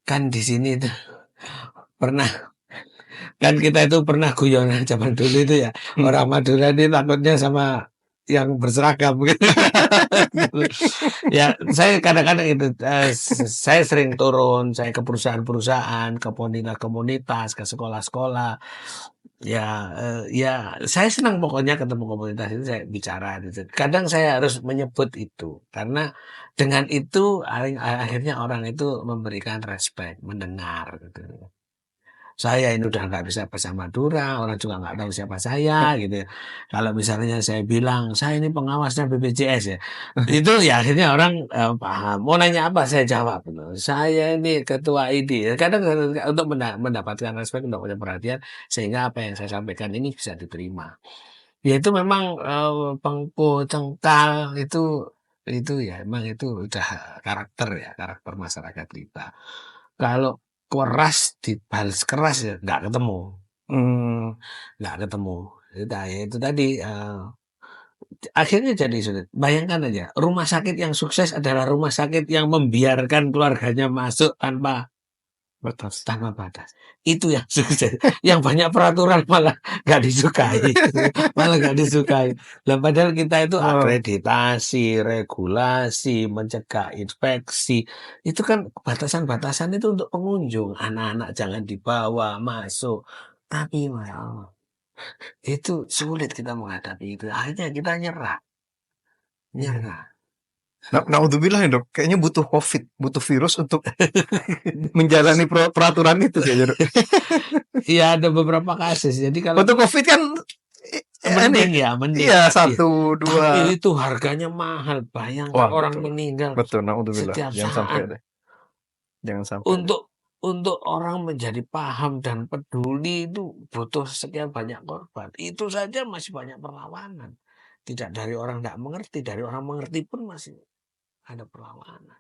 kan di sini tuh pernah kan kita itu pernah guyonan zaman dulu itu ya, orang Madura ini takutnya sama yang berseragam gitu. Ya saya kadang-kadang itu saya sering turun, saya ke perusahaan-perusahaan, ke komunitas, ke sekolah-sekolah. Ya saya senang pokoknya ketemu komunitas itu, saya bicara gitu. Kadang saya harus menyebut itu karena dengan itu akhirnya orang itu memberikan respect, mendengar gitu. Saya ini udah nggak bisa bahasa Madura, orang juga nggak tahu siapa saya gitu ya. Kalau misalnya saya bilang saya ini pengawasnya BPJS ya, itu ya akhirnya orang paham. Mau nanya apa saya jawab. Saya ini ketua ID. Kadang untuk mendapatkan respect, mendapatkan perhatian, sehingga apa yang saya sampaikan ini bisa diterima. Ya itu memang pengko cengkal itu ya emang itu udah karakter masyarakat kita. Kalau keras dibalas keras ya nggak ketemu. Nggak ketemu. Ya itu tadi akhirnya jadi sulit. Bayangkan aja, rumah sakit yang sukses adalah rumah sakit yang membiarkan keluarganya masuk tanpa Batas. batas. Itu yang sukses. Yang banyak peraturan malah nggak disukai. Malah nggak disukai. Lah padahal kita itu Oh, akreditasi, regulasi, mencegah infeksi. Itu kan batasan-batasan itu untuk pengunjung. Anak-anak jangan dibawa masuk. Tapi ya Allah, itu sulit kita menghadapi itu. Akhirnya kita nyerah. iya. Nyerah. Naudzubillah ya dok, kayaknya butuh COVID, butuh virus untuk menjalani peraturan itu kayaknya dok. Iya ada beberapa kasus. Jadi kalau Untuk COVID kan ini, mending ya, mending. iya Iya. 1, 2. Tapi itu harganya mahal. Bayangkan Wah orang betul, meninggal betul. Naudzubillah, setiap jangan sampai saat. deh, jangan sampai deh. Untuk orang menjadi paham dan peduli itu butuh sekian banyak korban. Itu saja masih banyak perlawanan. Tidak dari orang tidak mengerti, dari orang mengerti pun masih ada perlawanan.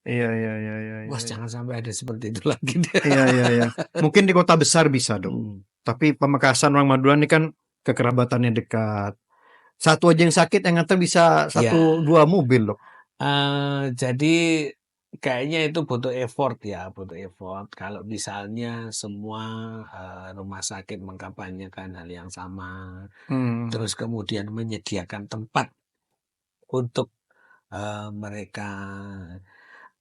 Iya, iya, iya, iya, iya, Bos iya. jangan sampai ada seperti itu lagi deh. Iya, iya, iya. Mungkin di kota besar bisa dok, Hmm. tapi Pamekasan orang Madura ini kan kekerabatannya dekat. Satu aja yang sakit yang nganter bisa 1, Ya, 2 mobil dok. jadi kayaknya itu butuh effort ya, butuh effort. Kalau misalnya semua rumah sakit mengkampanyekan hal yang sama, Hmm. terus kemudian menyediakan tempat untuk mereka.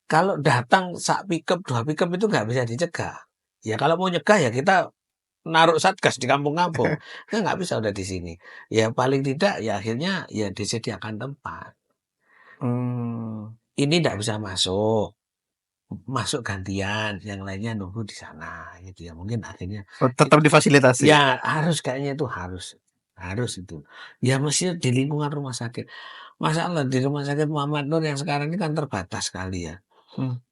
Kalau datang sak pickup, 2 pickup itu nggak bisa dicegah. Ya kalau mau nyegah ya kita naruh satgas di kampung-kampung. Ya nggak bisa udah di sini. Ya paling tidak ya akhirnya ya disediakan tempat. Hmm. Ini nggak bisa masuk. Masuk gantian, yang lainnya nunggu di sana gitu ya. Mungkin akhirnya Oh, tetap difasilitasi. ya harus kayaknya itu harus itu. Ya mesti di lingkungan rumah sakit. Masalah di rumah sakit Muhammad Nur yang sekarang ini kan terbatas sekali ya. Hmm.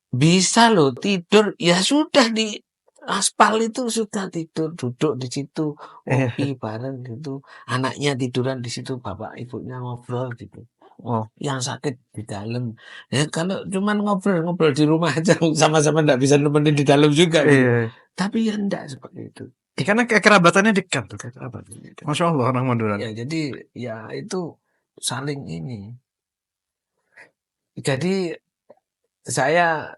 Bisa loh tidur, ya sudah di aspal itu sudah tidur, duduk di situ, ngopi bareng gitu. Anaknya tiduran di situ, bapak ibunya ngobrol gitu. Oh, Yang sakit di dalam. Ya kalau cuman ngobrol-ngobrol di rumah aja sama-sama enggak bisa nemenin di dalam juga gitu. iya. Tapi ya enggak seperti itu. Karena kekerabatannya dekat tuh, kekerabat. Masya Allah orang Madura. Ya jadi ya itu saling ini. Jadi saya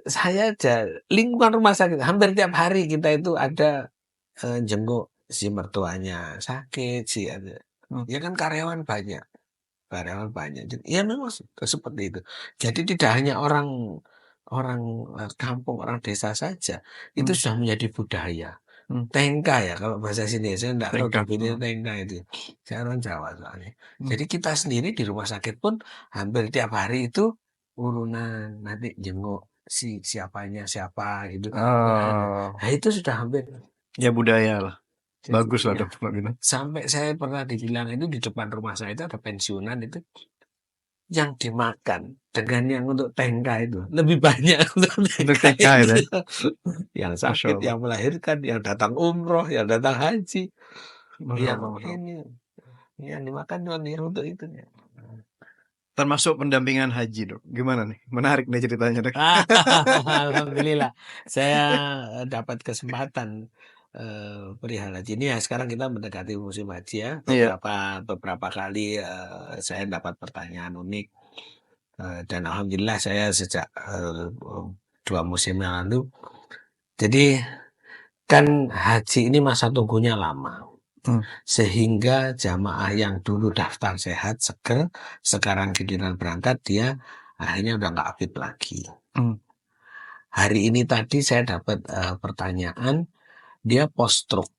saya aja lingkungan rumah sakit hampir tiap hari kita itu ada jenguk si mertuanya sakit si ada. Ya kan karyawan banyak. Jadi, ya memang seperti itu. Jadi tidak hanya orang orang kampung, orang desa saja, itu Hmm. sudah menjadi budaya. Hmm. Tengka ya kalau bahasa sini saya enggak tahu Tengka. definisi tengka itu. Saya orang Jawa soalnya. Hmm. Jadi kita sendiri di rumah sakit pun hampir tiap hari itu urunan nanti jenguk si siapanya siapa gitu. Oh, Nah, itu sudah hampir ya budaya lah. jadi, Bagus lah ya, dok. Gitu. sampai saya pernah dibilang itu di depan rumah saya itu ada pensiunan itu yang dimakan dengan yang untuk tengka itu lebih banyak untuk Untuk tengka TK itu. ya. Yang Masya sakit, Allah. yang melahirkan, yang datang umroh, yang datang haji, Masya yang Allah. Masya Allah. ini yang dimakan cuma yang untuk itu ya. Termasuk pendampingan haji dok. Gimana nih? Menarik nih ceritanya dok. Alhamdulillah saya dapat kesempatan perihal haji ini ya sekarang kita mendekati musim haji ya Iya. beberapa kali saya dapat pertanyaan unik dan alhamdulillah saya sejak 2 musim yang lalu jadi kan haji ini masa tunggunya lama Hmm. sehingga jamaah yang dulu daftar sehat seger sekarang giliran berangkat dia akhirnya udah nggak fit lagi. Hmm. Hari ini tadi saya dapat pertanyaan, dia post stroke.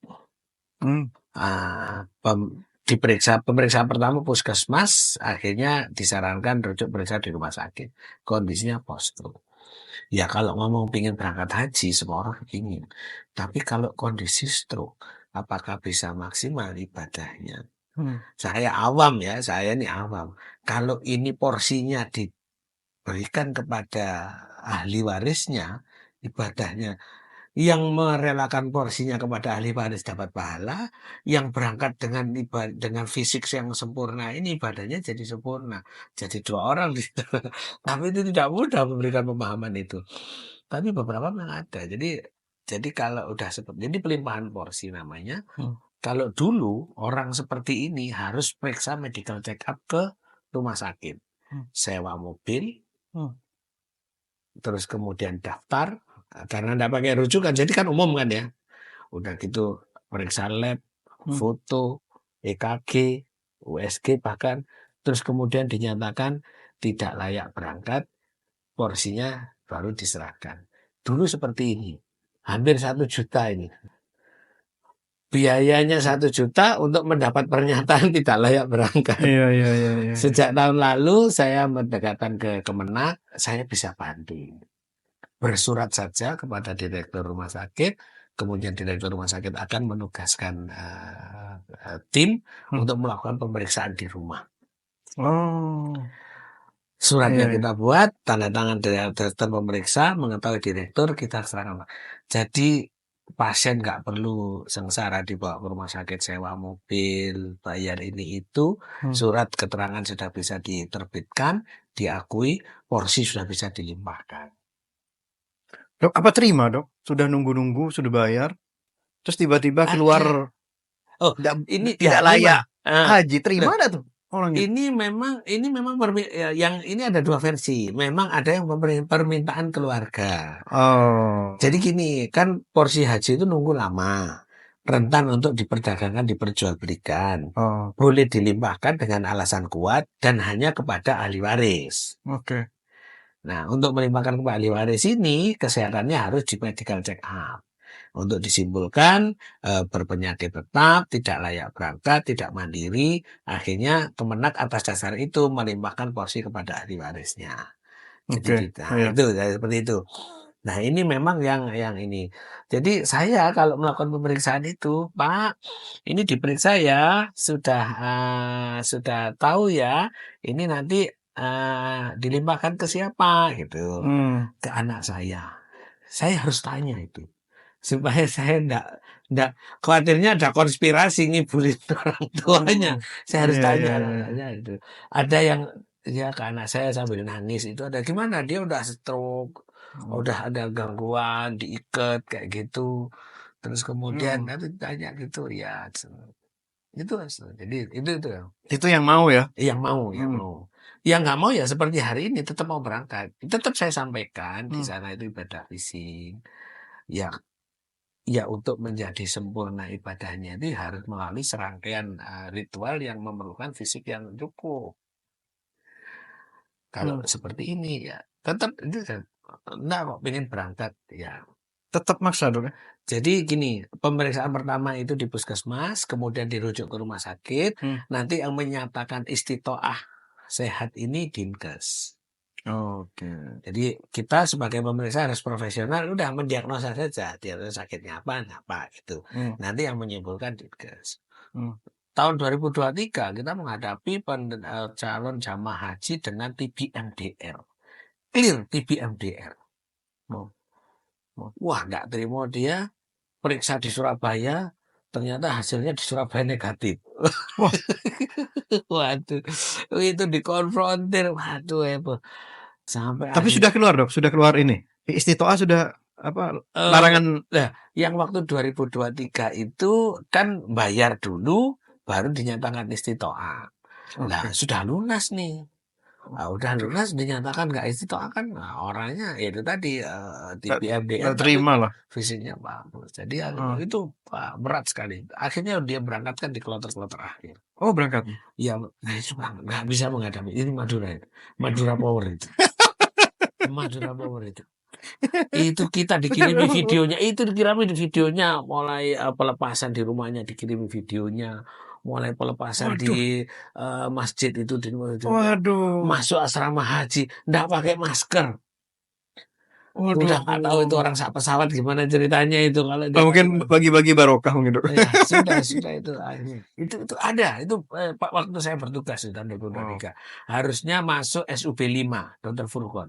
Hmm. Pemeriksaan pertama puskesmas, akhirnya disarankan rujuk periksa di rumah sakit. Kondisinya post stroke. Ya kalau ngomong pingin berangkat haji, semua orang ingin. Tapi kalau kondisi stroke, apakah bisa maksimal ibadahnya? Hmm. Saya awam ya, saya ini awam. Kalau ini porsinya diberikan kepada ahli warisnya, ibadahnya yang merelakan porsinya kepada ahli waris dapat pahala, yang berangkat dengan fisik yang sempurna ini ibadahnya jadi sempurna. Jadi 2 orang di situ. Tapi itu tidak mudah memberikan pemahaman itu. Tapi beberapa memang ada. Jadi kalau udah seperti ini pelimpahan porsi namanya. Hmm. Kalau dulu orang seperti ini harus periksa medical check up ke rumah sakit, Hmm. sewa mobil, Hmm. terus kemudian daftar, karena enggak pakai rujukan, jadi kan umum kan ya. Udah gitu periksa lab, Hmm. foto, EKG, USG bahkan, terus kemudian dinyatakan tidak layak berangkat, porsinya baru diserahkan. Dulu seperti ini, hampir 1 juta ini. Biayanya 1 juta untuk mendapat pernyataan tidak layak berangkat. Iya. Sejak tahun lalu saya mendekatkan ke Kemenak, saya bisa bantu. Bersurat saja kepada direktur rumah sakit, kemudian direktur rumah sakit akan menugaskan tim Hmm. untuk melakukan pemeriksaan di rumah. Oh. Suratnya Iya. kita buat, tanda tangan direktur pemeriksa, mengetahui direktur, kita serahkan. Jadi pasien nggak perlu sengsara dibawa ke rumah sakit, sewa mobil, bayar ini itu, Hmm. surat keterangan sudah bisa diterbitkan, diakui, porsi sudah bisa dilimpahkan. Dok, apa terima dok? Sudah nunggu-nunggu, sudah bayar, terus tiba-tiba Ada. keluar Oh, tidak ini tidak ya layak memang. haji, terima Loh, ada tuh orangnya. ini memang yang ini ada 2 versi. Memang ada yang permintaan keluarga. Oh. Jadi gini, kan porsi haji itu nunggu lama, rentan untuk diperdagangkan, diperjualbelikan. Oh. Boleh dilimpahkan dengan alasan kuat dan hanya kepada ahli waris. Oke. Nah, untuk melimpahkan kepada ahli waris ini, kesehatannya harus di medical check up. Untuk disimpulkan berpenyakit tetap, tidak layak berangkat, tidak mandiri, akhirnya Kemenak atas dasar itu melimpahkan porsi kepada ahli warisnya. Jadi Oke. kita Iya. itu seperti itu. Nah, ini memang yang ini. Jadi saya kalau melakukan pemeriksaan itu, Pak, ini diperiksa ya, sudah tahu ya, ini nanti dilimpahkan ke siapa gitu, Hmm. ke anak saya. Saya harus tanya itu. Supaya saya enggak khawatirnya ada konspirasi ngibulin orang tuanya. Oh. Saya harus tanya Iya. anak-anaknya itu. Ada yang ya ke anak saya sambil nangis itu ada gimana dia udah stroke, udah ada gangguan, diikat kayak gitu. Terus kemudian Hmm. nanti tanya gitu ya. Itu jadi itu Itu yang mau ya? yang mau. Hmm. Yang nggak mau ya seperti hari ini tetap mau berangkat. Tetap saya sampaikan di Hmm. sana itu ibadah fisik. Ya untuk menjadi sempurna ibadahnya itu harus melalui serangkaian ritual yang memerlukan fisik yang cukup. Kalau Hmm. seperti ini ya tetap itu enggak kok pengen berangkat ya. Tetap maksa dok ya? Jadi gini, pemeriksaan pertama itu di puskesmas, kemudian dirujuk ke rumah sakit, Hmm. nanti yang menyatakan istitoah sehat ini Dinkes. Oke. Jadi kita sebagai pemeriksa harus profesional, udah mendiagnosa saja dia sakitnya apa gitu. Hmm. Nanti yang menyimpulkan Dinkes. Hmm. Tahun 2023 kita menghadapi calon jamaah haji dengan TB MDR. Clear TB MDR. Oh. Wah, nggak terima dia periksa di Surabaya, ternyata hasilnya di Surabaya negatif. Wah. Waduh, itu dikonfrontir, waduh heboh. Sampai Tapi akhir sudah keluar dok, sudah keluar ini. Istitoah sudah apa larangan. nah, yang waktu 2023 itu kan bayar dulu baru dinyatakan istitoah. Nah, Oke. sudah lunas nih. Udah lunas dinyatakan nggak istitoah kan orangnya ya itu tadi TB MDR Nggak tapi terima lah. fisiknya bagus. Jadi Ah. itu berat sekali. Akhirnya dia berangkatkan di kloter-kloter akhir. Oh berangkat. Ya, nah itu nggak bisa menghadapi. Ini Madura itu. Madura Power itu. Madura Power itu. Itu kita dikirimi videonya. Itu dikirimi videonya. Mulai pelepasan di rumahnya dikirimi videonya. Mulai pelepasan Waduh. di masjid itu. Waduh. Masuk asrama haji. Nggak pakai masker. Waduh. Udah nggak tahu itu orang pesawat gimana ceritanya itu. Kalau dia mungkin bagi-bagi barokah mungkin dok. ya sudah itu akhirnya. Itu ada itu waktu saya bertugas di tahun 2023 harusnya masuk SUB 5 Dr. Furqon.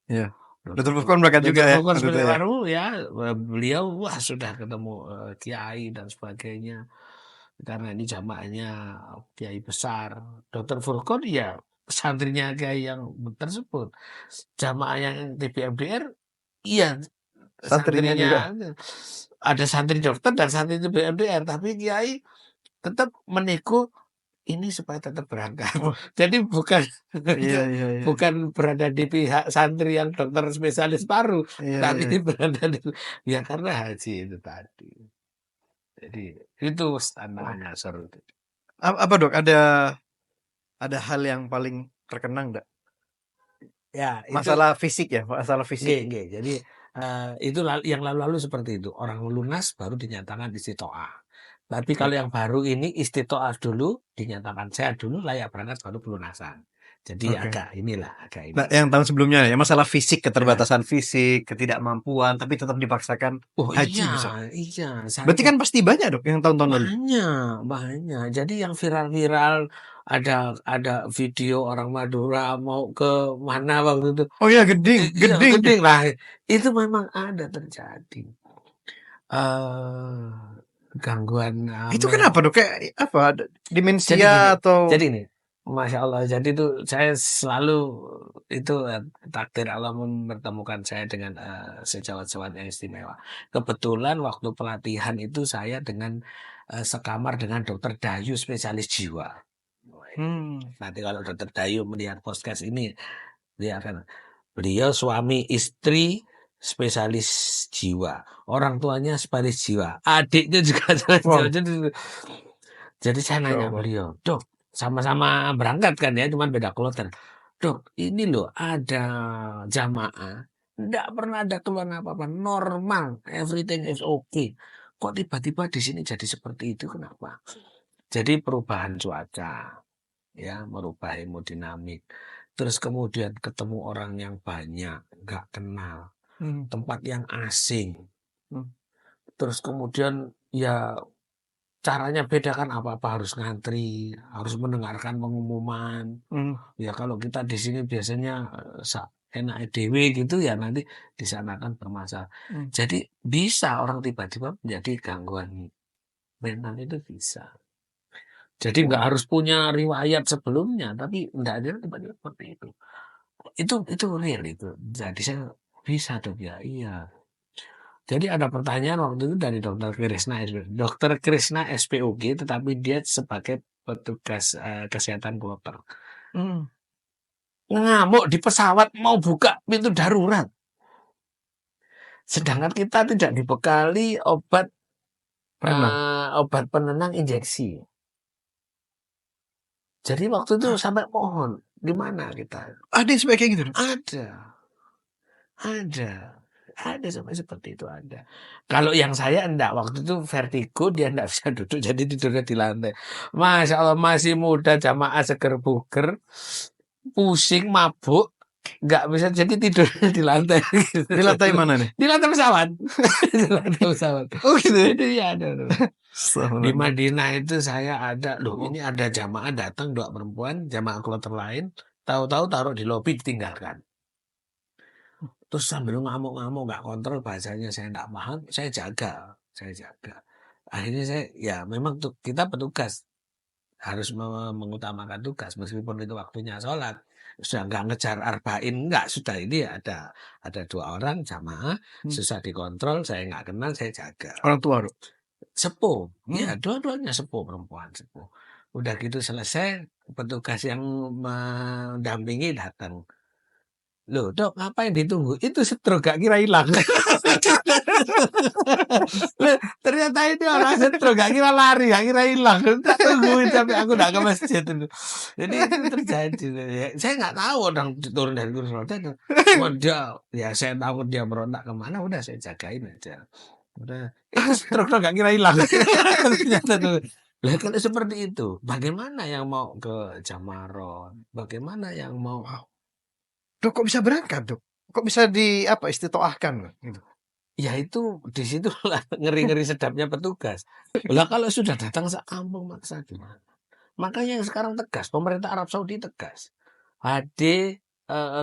Iya. Dr. Furqon berangkat juga Dr. ya. Furqon waktu itu sebagai ya. baru ya beliau wah sudah ketemu kiai dan sebagainya karena ini jamaahnya kiai besar. Dr. Furqon ya santrinya kiai yang tersebut. Jamaah yang TB MDR iya Santrinya juga. ada santri dokter dan santri itu BMDR, tapi kiai tetap menego ini supaya tetap berangkat. Wah, Jadi bukan iya iya iya. bukan berada di pihak santri yang dokter spesialis paru, Iya iya. tapi berada di ya karena haji itu tadi. Jadi itu Wah, standarnya seru. apa Dok? Ada hal yang paling terkenang enggak? Ya, itu Masalah fisik ya, masalah fisik. nggih. Jadi itu yang lalu-lalu seperti itu. Orang lunas baru dinyatakan istitoah. Tapi kalau yang baru ini istitoah dulu, dinyatakan sehat dulu, layak berangkat baru pelunasan. Jadi Oke. agak agak Nah, ini. yang tahun sebelumnya ya, masalah fisik, Ya. keterbatasan fisik, ketidakmampuan, tapi tetap dipaksakan Oh haji bisa. iya. Berarti kan pasti banyak Dok yang tahun-tahun lalu. Banyak. Jadi yang viral-viral ada video orang Madura mau ke mana waktu itu. Oh iya, geding, Iya, geding. geding lah. Itu memang ada terjadi. eh Gangguan Itu kenapa Dok? Kayak apa? jadi gini, Demensia atau jadi ini, Masya Allah. Jadi itu saya selalu itu takdir Allah mempertemukan saya dengan sejawat-sejawat yang istimewa. Kebetulan waktu pelatihan itu saya dengan sekamar dengan Dokter Dayu spesialis jiwa. Nanti kalau Dokter Dayu melihat podcast ini, dia akan beliau suami istri spesialis jiwa, orang tuanya spesialis jiwa, adiknya juga spesialis jiwa. wow, Jadi saya Masya nanya Allah. beliau, Dok, sama-sama berangkat kan ya, cuman beda kloter. Dok, ini loh ada jamaah, nggak pernah ada keluhan apa-apa, normal, everything is okay. Kok tiba-tiba di sini jadi seperti itu, kenapa? Jadi perubahan cuaca, ya, merubah hemodinamik. Terus kemudian ketemu orang yang banyak, nggak kenal, tempat yang asing. Terus kemudian ya caranya beda kan, apa-apa harus ngantri, harus mendengarkan pengumuman. Ya kalau kita di sini biasanya enak dewe gitu ya, nanti di sana kan bermasalah. Jadi bisa orang tiba-tiba menjadi gangguan mental itu bisa. Jadi nggak harus punya riwayat sebelumnya, tapi nggak ada tiba-tiba seperti itu. Itu real itu. Jadi saya bisa dok ya, iya. Jadi ada pertanyaan waktu itu dari Dokter Krishna SPOG, tetapi dia sebagai petugas kesehatan kloter. Ngamuk di pesawat mau buka pintu darurat. Sedangkan kita tidak dibekali obat penenang injeksi. Jadi waktu itu sampai mohon, di mana kita? Ada yang sampai kayak gitu? Ada sampai seperti itu ada. Kalau yang saya enggak, waktu itu vertigo, dia enggak bisa duduk, jadi tidurnya di lantai. Masya Allah, masih muda, jamaah seger buger, pusing, mabuk, nggak bisa, jadi tidurnya di lantai. Di lantai mana nih? Di lantai pesawat. Di lantai pesawat. Oh gitu ya? Itu ya ada. Di Madinah itu saya ada, loh ini ada jamaah datang, 2 perempuan, jamaah kloter lain, tahu-tahu taruh di lobi ditinggalkan. Terus sambil ngamuk-ngamuk, nggak kontrol bahasanya, saya nggak paham, saya jaga. Akhirnya saya, ya memang kita petugas, harus mengutamakan tugas, meskipun itu waktunya sholat. Sudah nggak ngejar arba'in, nggak, sudah ini ada 2 orang jamaah, susah dikontrol, saya nggak kenal, saya jaga. Orang tua Dok? Sepuh, ya dua-duanya sepuh, perempuan sepuh. Udah gitu selesai, petugas yang mendampingi datang. Loh dok, ngapain ditunggu? Itu stroke, gak kira hilang. Ternyata itu orang stroke, gak kira lari, gak kira hilang. Tungguin sampai aku gak ke masjid itu. Jadi itu terjadi. Saya nggak tahu orang turun dari kursi roda. Dia, ya saya tahu dia merontak kemana, udah saya jagain aja. Udah, stroke gak kira hilang. Ternyata tuh. Lah kalau seperti itu, bagaimana yang mau ke Jamaron? Bagaimana yang mau Dok, kok bisa berangkat Dok? Kok bisa istitoahkan gitu? Ya itu di situ ngeri-ngeri sedapnya petugas. Lah kalau sudah datang sekampung maksa gimana? Makanya yang sekarang tegas, pemerintah Arab Saudi tegas. HD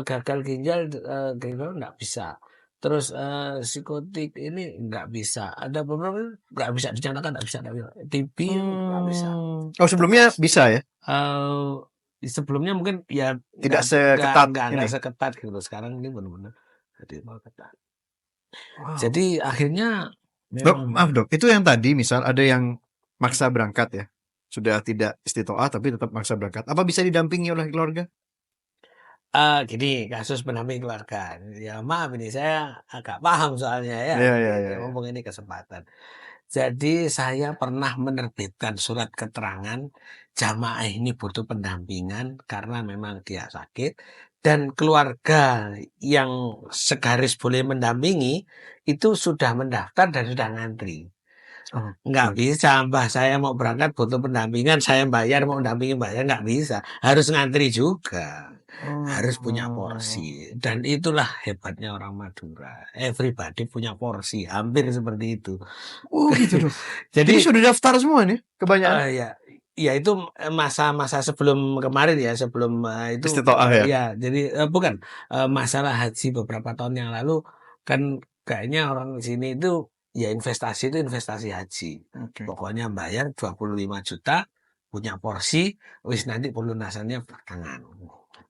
gagal ginjal nggak bisa. Terus psikotik ini nggak bisa. Ada beberapa nggak bisa dinyatakan nggak bisa. TB nggak bisa. Oh sebelumnya bisa ya? Sebelumnya mungkin ya tidak seketat nggak seketat gitu. Sekarang ini benar-benar jadi mau ketat. Wow. Jadi akhirnya Dok, memang maaf dok, itu yang tadi misal ada yang maksa berangkat ya, sudah tidak istitoah tapi tetap maksa berangkat. Apa bisa didampingi oleh keluarga? Gini, kasus pendamping keluarga. Ya maaf ini saya agak paham soalnya ya, Iya, iya, iya, ini iya. mumpung ini kesempatan. Jadi saya pernah menerbitkan surat keterangan jamaah ini butuh pendampingan karena memang dia sakit dan keluarga yang segaris boleh mendampingi itu sudah mendaftar dan sudah ngantri. Nggak Oke. bisa, Mbah saya mau berangkat butuh pendampingan, saya bayar mau dampingin bayar nggak bisa. Harus ngantri juga. Harus punya Oh, porsi. Dan itulah hebatnya orang Madura. Everybody punya porsi. Hampir seperti itu. oh gitu dok. Jadi Jadi sudah daftar semua nih, kebanyakan ya, ya itu masa-masa sebelum kemarin ya, sebelum itu istitoah ya. ya. Jadi bukan masalah haji beberapa tahun yang lalu kan kayaknya orang di sini itu ya investasi itu investasi haji. Oke. Pokoknya bayar 25 juta, punya porsi, wis nanti pelunasannya belakangan.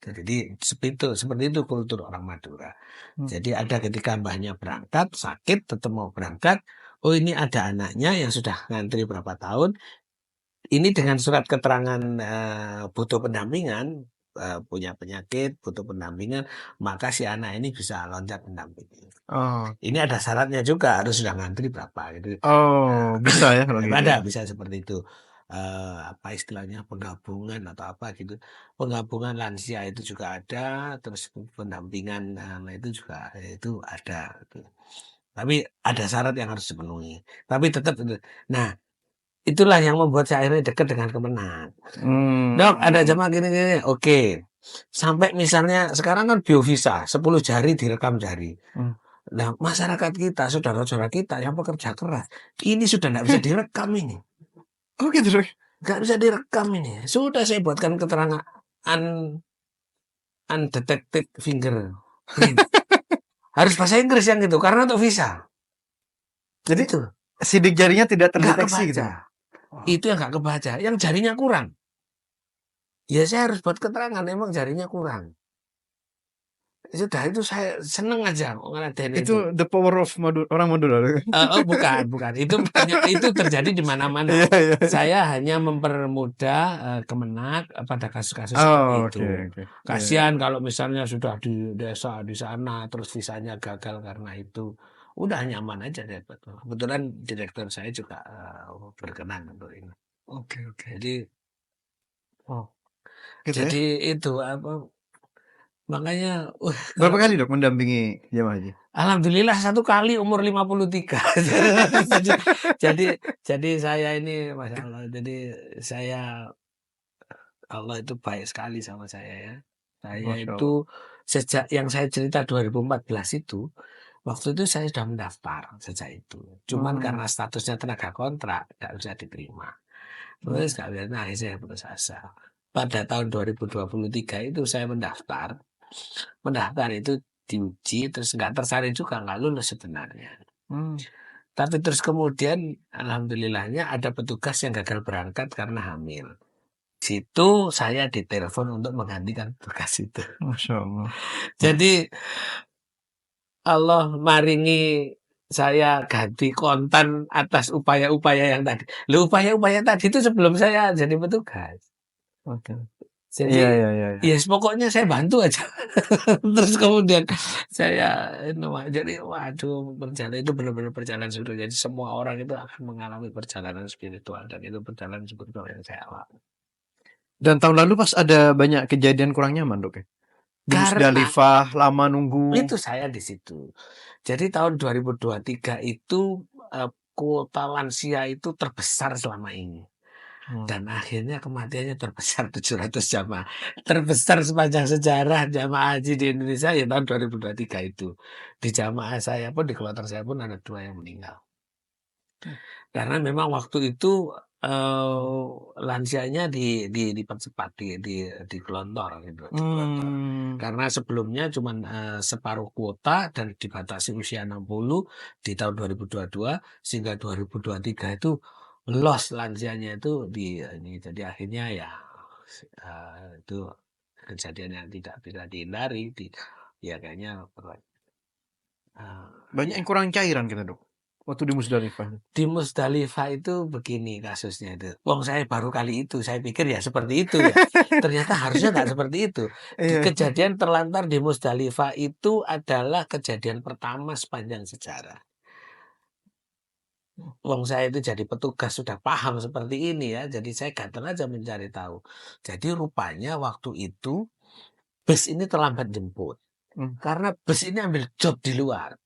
Jadi seperti itu kultur orang Madura. Hmm. Jadi ada ketika mbahnya berangkat, sakit, tetap mau berangkat. Oh ini ada anaknya yang sudah ngantri berapa tahun, ini dengan surat keterangan butuh pendampingan, punya penyakit, butuh pendampingan, maka si anak ini bisa loncat mendampingi. Oh, Ini ada syaratnya juga, harus sudah ngantri berapa gitu. oh bisa ya kalau gitu Ada ya. bisa seperti itu. Apa istilahnya penggabungan atau apa gitu. Penggabungan lansia itu juga ada, terus pendampingan itu juga itu ada. Gitu. Tapi ada syarat yang harus dipenuhi. Tapi tetap itu. Nah, itulah yang membuat saya akhirnya dekat dengan Kemenang. Dok, ada Hmm. jamaah gini-gini. Oke. Sampai misalnya sekarang kan biovisa, 10 jari direkam jari. Hmm. Nah, masyarakat kita, saudara-saudara kita yang pekerja keras, ini sudah tidak bisa direkam ini. Oh gitu dok. Nggak bisa direkam ini. Sudah saya buatkan keterangan undetected fingerprint. Harus bahasa Inggris yang itu, karena untuk visa. Jadi Itu. sidik jarinya tidak Nggak terdeteksi gitu kebaca. dok. Wow. Itu yang nggak kebaca. Yang jarinya kurang. Ya saya harus buat keterangan, emang jarinya kurang. Sudah itu saya seneng aja ngeladen itu. Itu the power of orang Madura. Dok. Oh bukan, bukan. Itu terjadi di mana-mana. Iya, iya. Saya hanya mempermudah Kemenak pada kasus-kasus Oh, seperti oke, itu. oke. Iya, iya. Kasihan kalau misalnya sudah di desa di sana terus visanya gagal karena itu. Udah nyaman aja deh. Kebetulan direktur saya juga berkenan untuk ini. Oke, oke. Jadi Oh, gitu ya. jadi itu apa makanya Berapa kalau kali dok mendampingi jemaah haji? alhamdulillah 1 kali umur 53. Jadi jadi jadi saya ini Masya Allah, jadi saya Allah itu baik sekali sama saya ya. Saya Masya Allah. itu sejak yang saya cerita 2014 itu, waktu itu saya sudah mendaftar sejak itu. Cuman Hmm. karena statusnya tenaga kontrak, nggak bisa diterima. Hmm. Terus nggak bisa, nah akhirnya saya putus asa. Pada tahun 2023 itu saya mendaftar. Mendaftar itu diuji, terus nggak tersaring juga, nggak lulus sebenarnya. Hmm. Tapi terus kemudian alhamdulillahnya ada petugas yang gagal berangkat karena hamil. Situ saya ditelepon untuk menggantikan tugas itu. Masya Allah. Jadi Allah maringi saya ganti kontan atas upaya-upaya yang tadi. Loh, upaya-upaya tadi itu sebelum saya jadi petugas. Oke. Iya, Jadi iya, iya, iya. ya pokoknya saya bantu aja. Terus kemudian saya jadi waduh perjalanan itu benar-benar perjalanan spiritual. Jadi semua orang itu akan mengalami perjalanan spiritual dan itu perjalanan spiritual yang saya alami. Dan tahun lalu pas ada banyak kejadian kurang nyaman dok ya? Di Karena Musdalifah, lama nunggu. itu saya di situ. Jadi tahun 2023 itu kuota lansia itu terbesar selama ini. Hmm. Dan akhirnya kematiannya terbesar 700 jamaah. Terbesar sepanjang sejarah jamaah haji di Indonesia ya tahun 2023 itu. Di jamaah saya pun, di kloter saya pun ada 2 yang meninggal. Karena memang waktu itu lansianya dipercepat di gelontor gitu, di gelontor. Hmm. Karena sebelumnya cuma separuh kuota dan dibatasi usia 60 di tahun 2022 sehingga 2023 itu loss lansianya itu di ini. Jadi akhirnya ya itu kejadian yang tidak bisa dihindari ya kayaknya Banyak ya yang kurang cairan kita dok. Waktu di Musdalifah. Di Musdalifah itu begini kasusnya itu. Wong saya baru kali itu, saya pikir ya seperti itu ya. Ternyata harusnya nggak seperti itu. Iya. Kejadian terlantar di Musdalifah itu adalah kejadian pertama sepanjang sejarah. Wong saya itu jadi petugas sudah paham seperti ini ya. Jadi saya ganteng aja mencari tahu. Jadi rupanya waktu itu bus ini terlambat jemput. Karena bus ini ambil job di luar.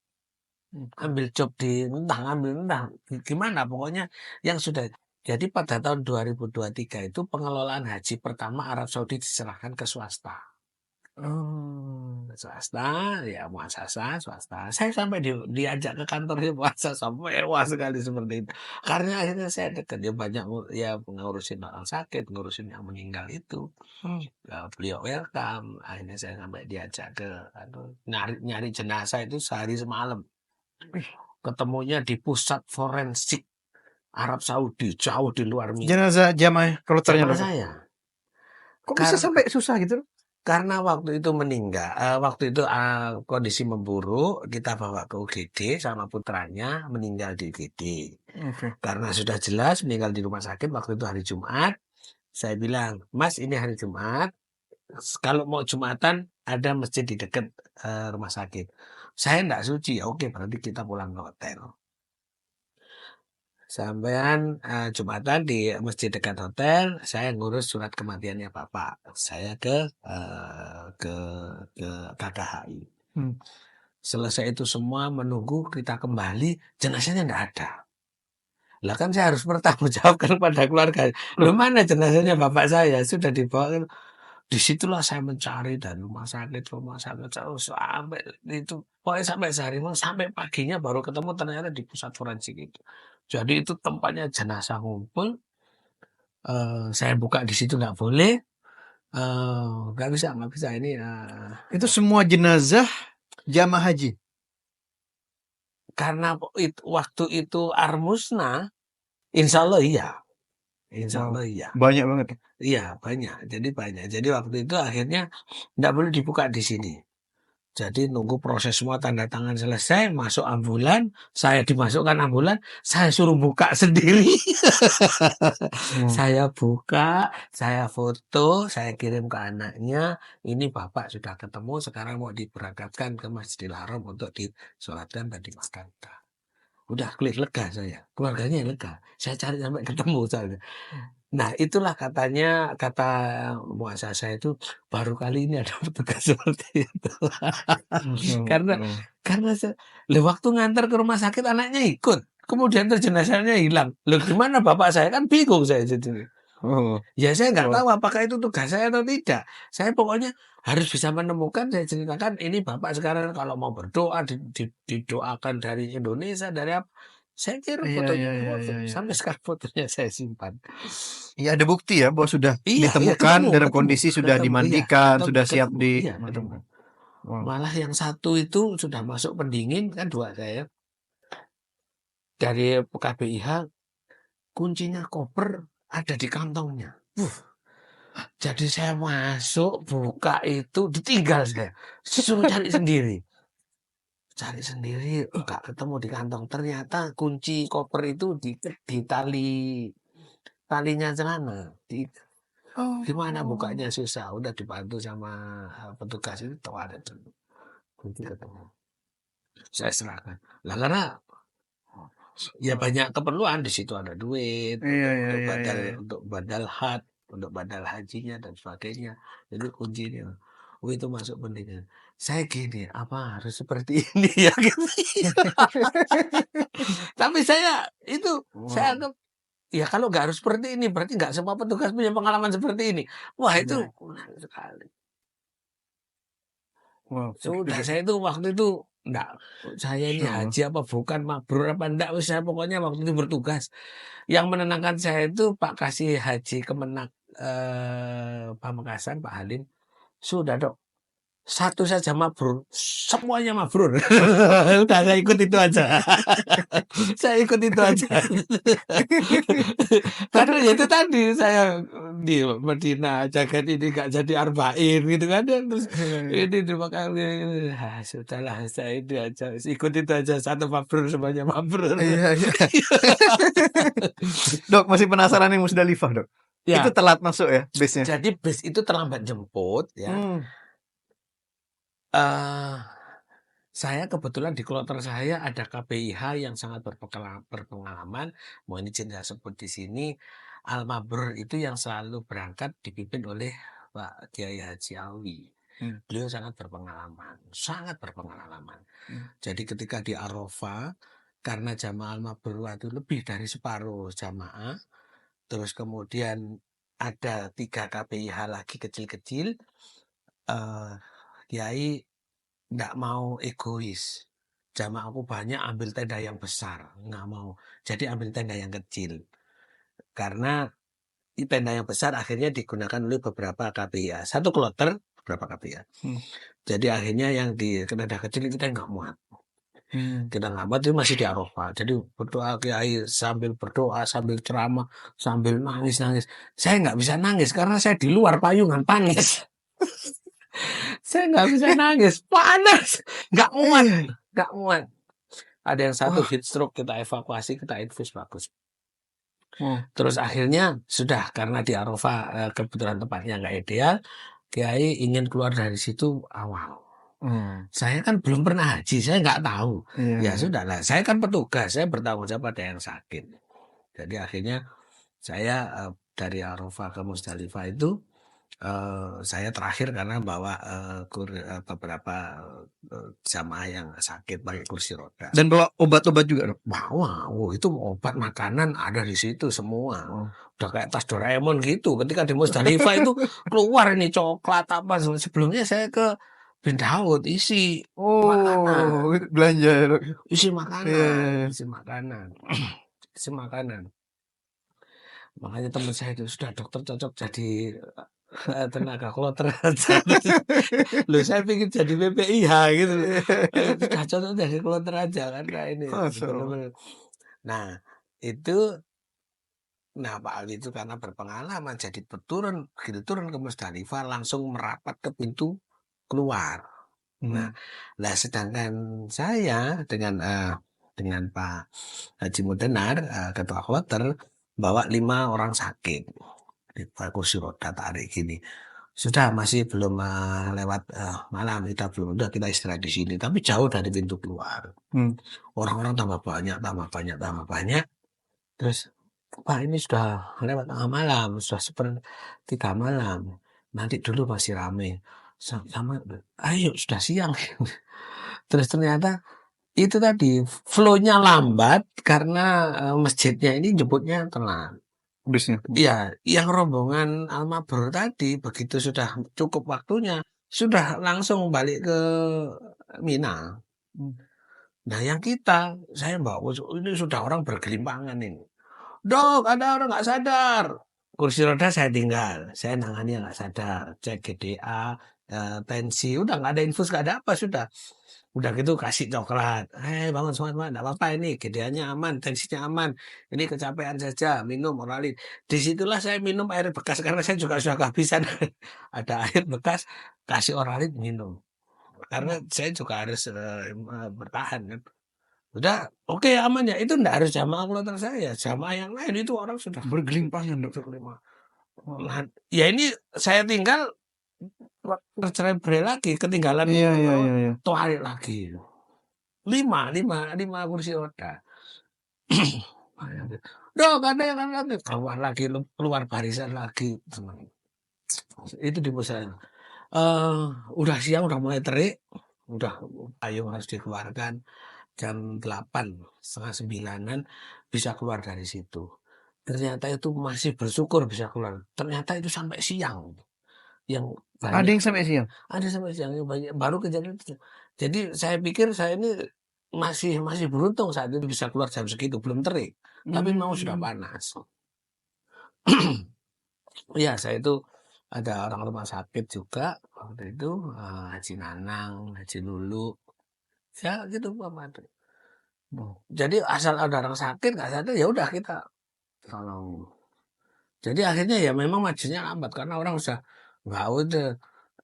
Ambil job di entah gimana pokoknya yang sudah. Jadi pada tahun 2023 itu pengelolaan haji pertama Arab Saudi diserahkan ke swasta. Swasta, ya muasasah swasta. Saya sampai diajak ke kantornya muasasah, mewah sekali seperti itu. Karena akhirnya saya dekat dia banyak ya ngurusin orang sakit, ngurusin yang meninggal itu. Beliau welcome. Akhirnya saya sampai diajak ke nyari jenazah itu sehari semalam. Ketemunya di pusat forensik Arab Saudi, jauh di luar Mina. Jenazah jamaah kloternya Jamaah saya. Kok bisa sampai susah gitu? Karena waktu itu meninggal, waktu itu kondisi memburuk, kita bawa ke UGD sama putranya meninggal di UGD. Karena sudah jelas meninggal di rumah sakit waktu itu hari Jumat, saya bilang, Mas ini hari Jumat, kalau mau Jumatan ada masjid di dekat rumah sakit. Saya enggak suci, oke berarti kita pulang ke hotel. Sampean Jumatan di masjid dekat hotel, saya ngurus surat kematiannya Bapak. Saya ke KKHI. Selesai itu semua menunggu kita kembali, jenazahnya enggak ada. Lah kan saya harus bertanggung jawabkan kepada keluarga. Loh mana jenazahnya Bapak saya? Sudah dibawa. Disitulah saya mencari dari rumah sakit sampai itu pokoknya sampai sehari sampai paginya baru ketemu ternyata di pusat forensik itu. Jadi itu tempatnya jenazah ngumpul. Saya buka di situ nggak boleh. Nggak bisa ini. Itu semua jenazah jamaah haji. Karena waktu itu Armusna, insya Allah iya. Insya Allah iya. Banyak banget. Iya banyak. Jadi banyak. Jadi waktu itu akhirnya nggak boleh dibuka di sini. Jadi nunggu proses semua tanda tangan selesai, masuk ambulan, saya dimasukkan ambulan, saya suruh buka sendiri. Saya buka, saya foto, saya kirim ke anaknya, ini Bapak sudah ketemu, sekarang mau diberangkatkan ke Masjidil Haram untuk disolatkan dan dimakamkan. Udah klik lega saya, keluarganya lega. Saya cari sampai ketemu saya. Nah itulah kata muasasah itu baru kali ini ada petugas seperti itu. karena waktu ngantar ke rumah sakit anaknya ikut, kemudian jenazahnya hilang. Loh gimana Bapak saya kan bingung saya jadi. Ya saya nggak tahu apakah itu tugas saya atau tidak. Saya pokoknya harus bisa menemukan, saya ceritakan ini Bapak sekarang kalau mau berdoa didoakan dari Indonesia, dari apa. Saya kirim fotonya, sampai sekarang fotonya saya simpan. Iya ada bukti ya bahwa sudah ditemukan dalam kondisi sudah dimandikan, sudah siap di. Malah yang satu itu sudah masuk pendingin kan dua saya. Dari KBIH kuncinya koper ada di kantongnya. Jadi saya masuk buka itu ditinggal saya. Suruh cari sendiri. Cari sendiri, nggak ketemu di kantong. Ternyata kunci koper itu di talinya celana. Gimana bukanya susah. Udah dibantu sama petugas itu, tahu ada kunci ketemu. Saya serahkan. Lah karena ya banyak keperluan di situ, ada duit untuk badal had, untuk badal hajinya dan sebagainya. Jadi kuncinya. Itu masuk pendingan. Saya gini, apa harus seperti ini ya? Tapi saya anggap ya kalau nggak harus seperti ini berarti nggak semua petugas punya pengalaman seperti ini. Wah itu menarik sekali. Sudah saya itu waktu itu enggak, saya ini haji apa bukan, mabrur apa enggak, saya pokoknya waktu itu bertugas. Yang menenangkan saya itu Pak Kasih Haji Kemenak Pamekasan Pak Halim. Sudah dok, satu saja mabrur, semuanya mabrur. Udah saya ikut itu aja. Saya ikut itu aja. Karena ya itu tadi saya di Medina jagat ini nggak jadi arba'in gitu kan ya. Terus ini terima kasih. Sudahlah saya ini aja ikut itu aja satu mabrur semuanya mabrur. Iya, iya. Dok, masih penasaran yang Musdalifah, Dok? Itu Ya, telat masuk ya base-nya? jadi bus itu terlambat jemput ya. Hmm. eh Saya kebetulan di kloter saya ada KPIH yang sangat berpengalaman. Mohon izin saya sebut di sini. Al-Mabrur itu yang selalu berangkat dipimpin oleh Pak Kiai Haji Alwi. Hmm. Beliau sangat berpengalaman. Hmm. Jadi ketika di Arafah, karena jamaah Al-Mabrur itu lebih dari separuh jamaah, terus kemudian ada 3 KPIH lagi kecil-kecil, Kiai nggak mau egois. Jamaahku banyak ambil tenda yang besar, nggak mau. Jadi ambil tenda yang kecil. Karena tenda yang besar akhirnya digunakan oleh beberapa KPIA. Satu kloter, beberapa KPIA. Jadi akhirnya yang di tenda kecil kita nggak muat. Kita nggak muat itu masih di Arafah. Jadi berdoa Kiai sambil berdoa, sambil ceramah, sambil nangis-nangis. Saya nggak bisa nangis karena saya di luar payungan panas. Saya nggak bisa nangis, panas, nggak muat. Ada yang satu Wah. heat stroke, kita evakuasi, kita infus bagus. Oh. Terus akhirnya sudah karena di Arafah kebetulan tempatnya nggak ideal, Kiai ingin keluar dari situ awal. Saya kan belum pernah haji, saya nggak tahu. Iya. Ya sudahlah, saya kan petugas, saya bertanggung jawab pada yang sakit. Jadi akhirnya saya dari Arafah ke Musdalifah itu saya terakhir karena bawa beberapa jamaah yang sakit pakai kursi roda. Dan bawa obat-obat juga, Dok? Bawa, itu obat makanan ada di situ semua. Udah kayak tas Doraemon gitu. Ketika di Musdalifah itu keluar ini coklat apa. Sebelumnya saya ke Bin Daud isi makanan. Belanja ya, Dok? Isi Iya, makanan. Isi makanan. Isi makanan. Makanya teman saya itu sudah dokter cocok jadi tenaga kloter aja. Loh saya pikir jadi PPIH gitu loh. Sudah cocok jadi kloter aja karena ini Masya Allah. benar-benar. Nah, itu Pak Ali itu karena berpengalaman jadi turun ke Musdalifah langsung merapat ke pintu keluar. Nah, sedangkan saya dengan Pak Haji Mudenar ketua kloter bawa 5 orang sakit di kursi roda tarik gini. Sudah masih belum lewat malam kita belum udah kita istirahat di sini tapi jauh dari pintu keluar. Orang-orang tambah banyak. Terus Pak ini sudah lewat tengah malam, sudah 1/3 malam. Nanti dulu masih rame. Sama ayo sudah siang. Terus ternyata itu tadi flow-nya lambat karena masjidnya ini jemputnya telat. Bisnya. Iya, yang rombongan Al-Mabrur tadi begitu sudah cukup waktunya, sudah langsung balik ke Mina. Nah yang saya bawa ini sudah orang bergelimpangan ini. Dok, ada orang nggak sadar. Kursi roda saya tinggal, saya nangani yang nggak sadar, cek GDA, tensi, udah nggak ada infus, nggak ada apa sudah. Udah gitu kasih coklat. Bangun semangat, enggak apa-apa ini, GDA-nya aman, tensinya aman. Ini kecapean saja, minum Oralin. Disitulah saya minum air bekas karena saya juga sudah kehabisan. Ada air bekas, kasih Oralin minum. Karena saya juga harus bertahan kan. Udah, oke aman ya. Itu enggak harus jamaah kloter saya. Jamaah yang lain itu orang sudah Bergelimpangan, Dok. Nah, ya ini saya tinggal tercerai lagi, ketinggalan Iya. toilet lagi. 5 kursi roda. Dok, ada yang keluar lagi, keluar barisan lagi. Itu di saya. Udah siang, udah mulai terik, udah payung harus dikeluarkan. Jam 8, setengah 9-an bisa keluar dari situ. Ternyata itu masih bersyukur bisa keluar. Ternyata itu sampai siang. Yang Ada banyak yang sampai siang? ada sampai siang yang banyak baru kejadian itu. Jadi saya pikir saya ini masih beruntung saat itu bisa keluar jam segitu, belum terik. Tapi mau sudah panas. Ya, saya itu ada orang rumah sakit juga waktu itu, Haji Nanang, Haji Lulu. Ya gitu Pak Madu. Oh. Jadi asal ada orang sakit nggak sadar ya udah kita tolong. Jadi akhirnya ya memang majunya lambat karena orang sudah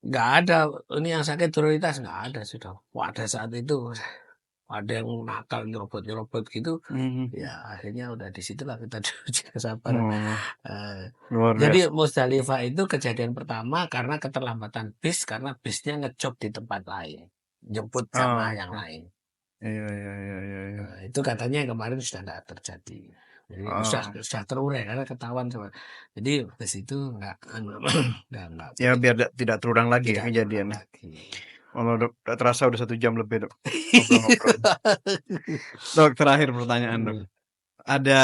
nggak ada ini yang sakit prioritas nggak ada sudah. Pada saat itu ada yang nakal nyerobot gitu, Mhm. ya akhirnya udah di situlah kita diuji kesabaran. Oh, Eh, luar jadi biasa. Musdalifah itu kejadian pertama karena keterlambatan bis karena bisnya ngejop di tempat lain, jemput jamaah Oh, yang oke. lain. Iya, iya, iya, iya, iya. Itu katanya yang kemarin sudah tidak terjadi. Jadi Oh. sudah terurai karena ketahuan sama. Jadi bus itu nggak Ya biar tidak terulang lagi ya tidak terulang kejadiannya. lagi. Kalau udah terasa udah 1 jam lebih, Dok, ngobrol-ngobrol. Dok, terakhir pertanyaan, Dok. Ada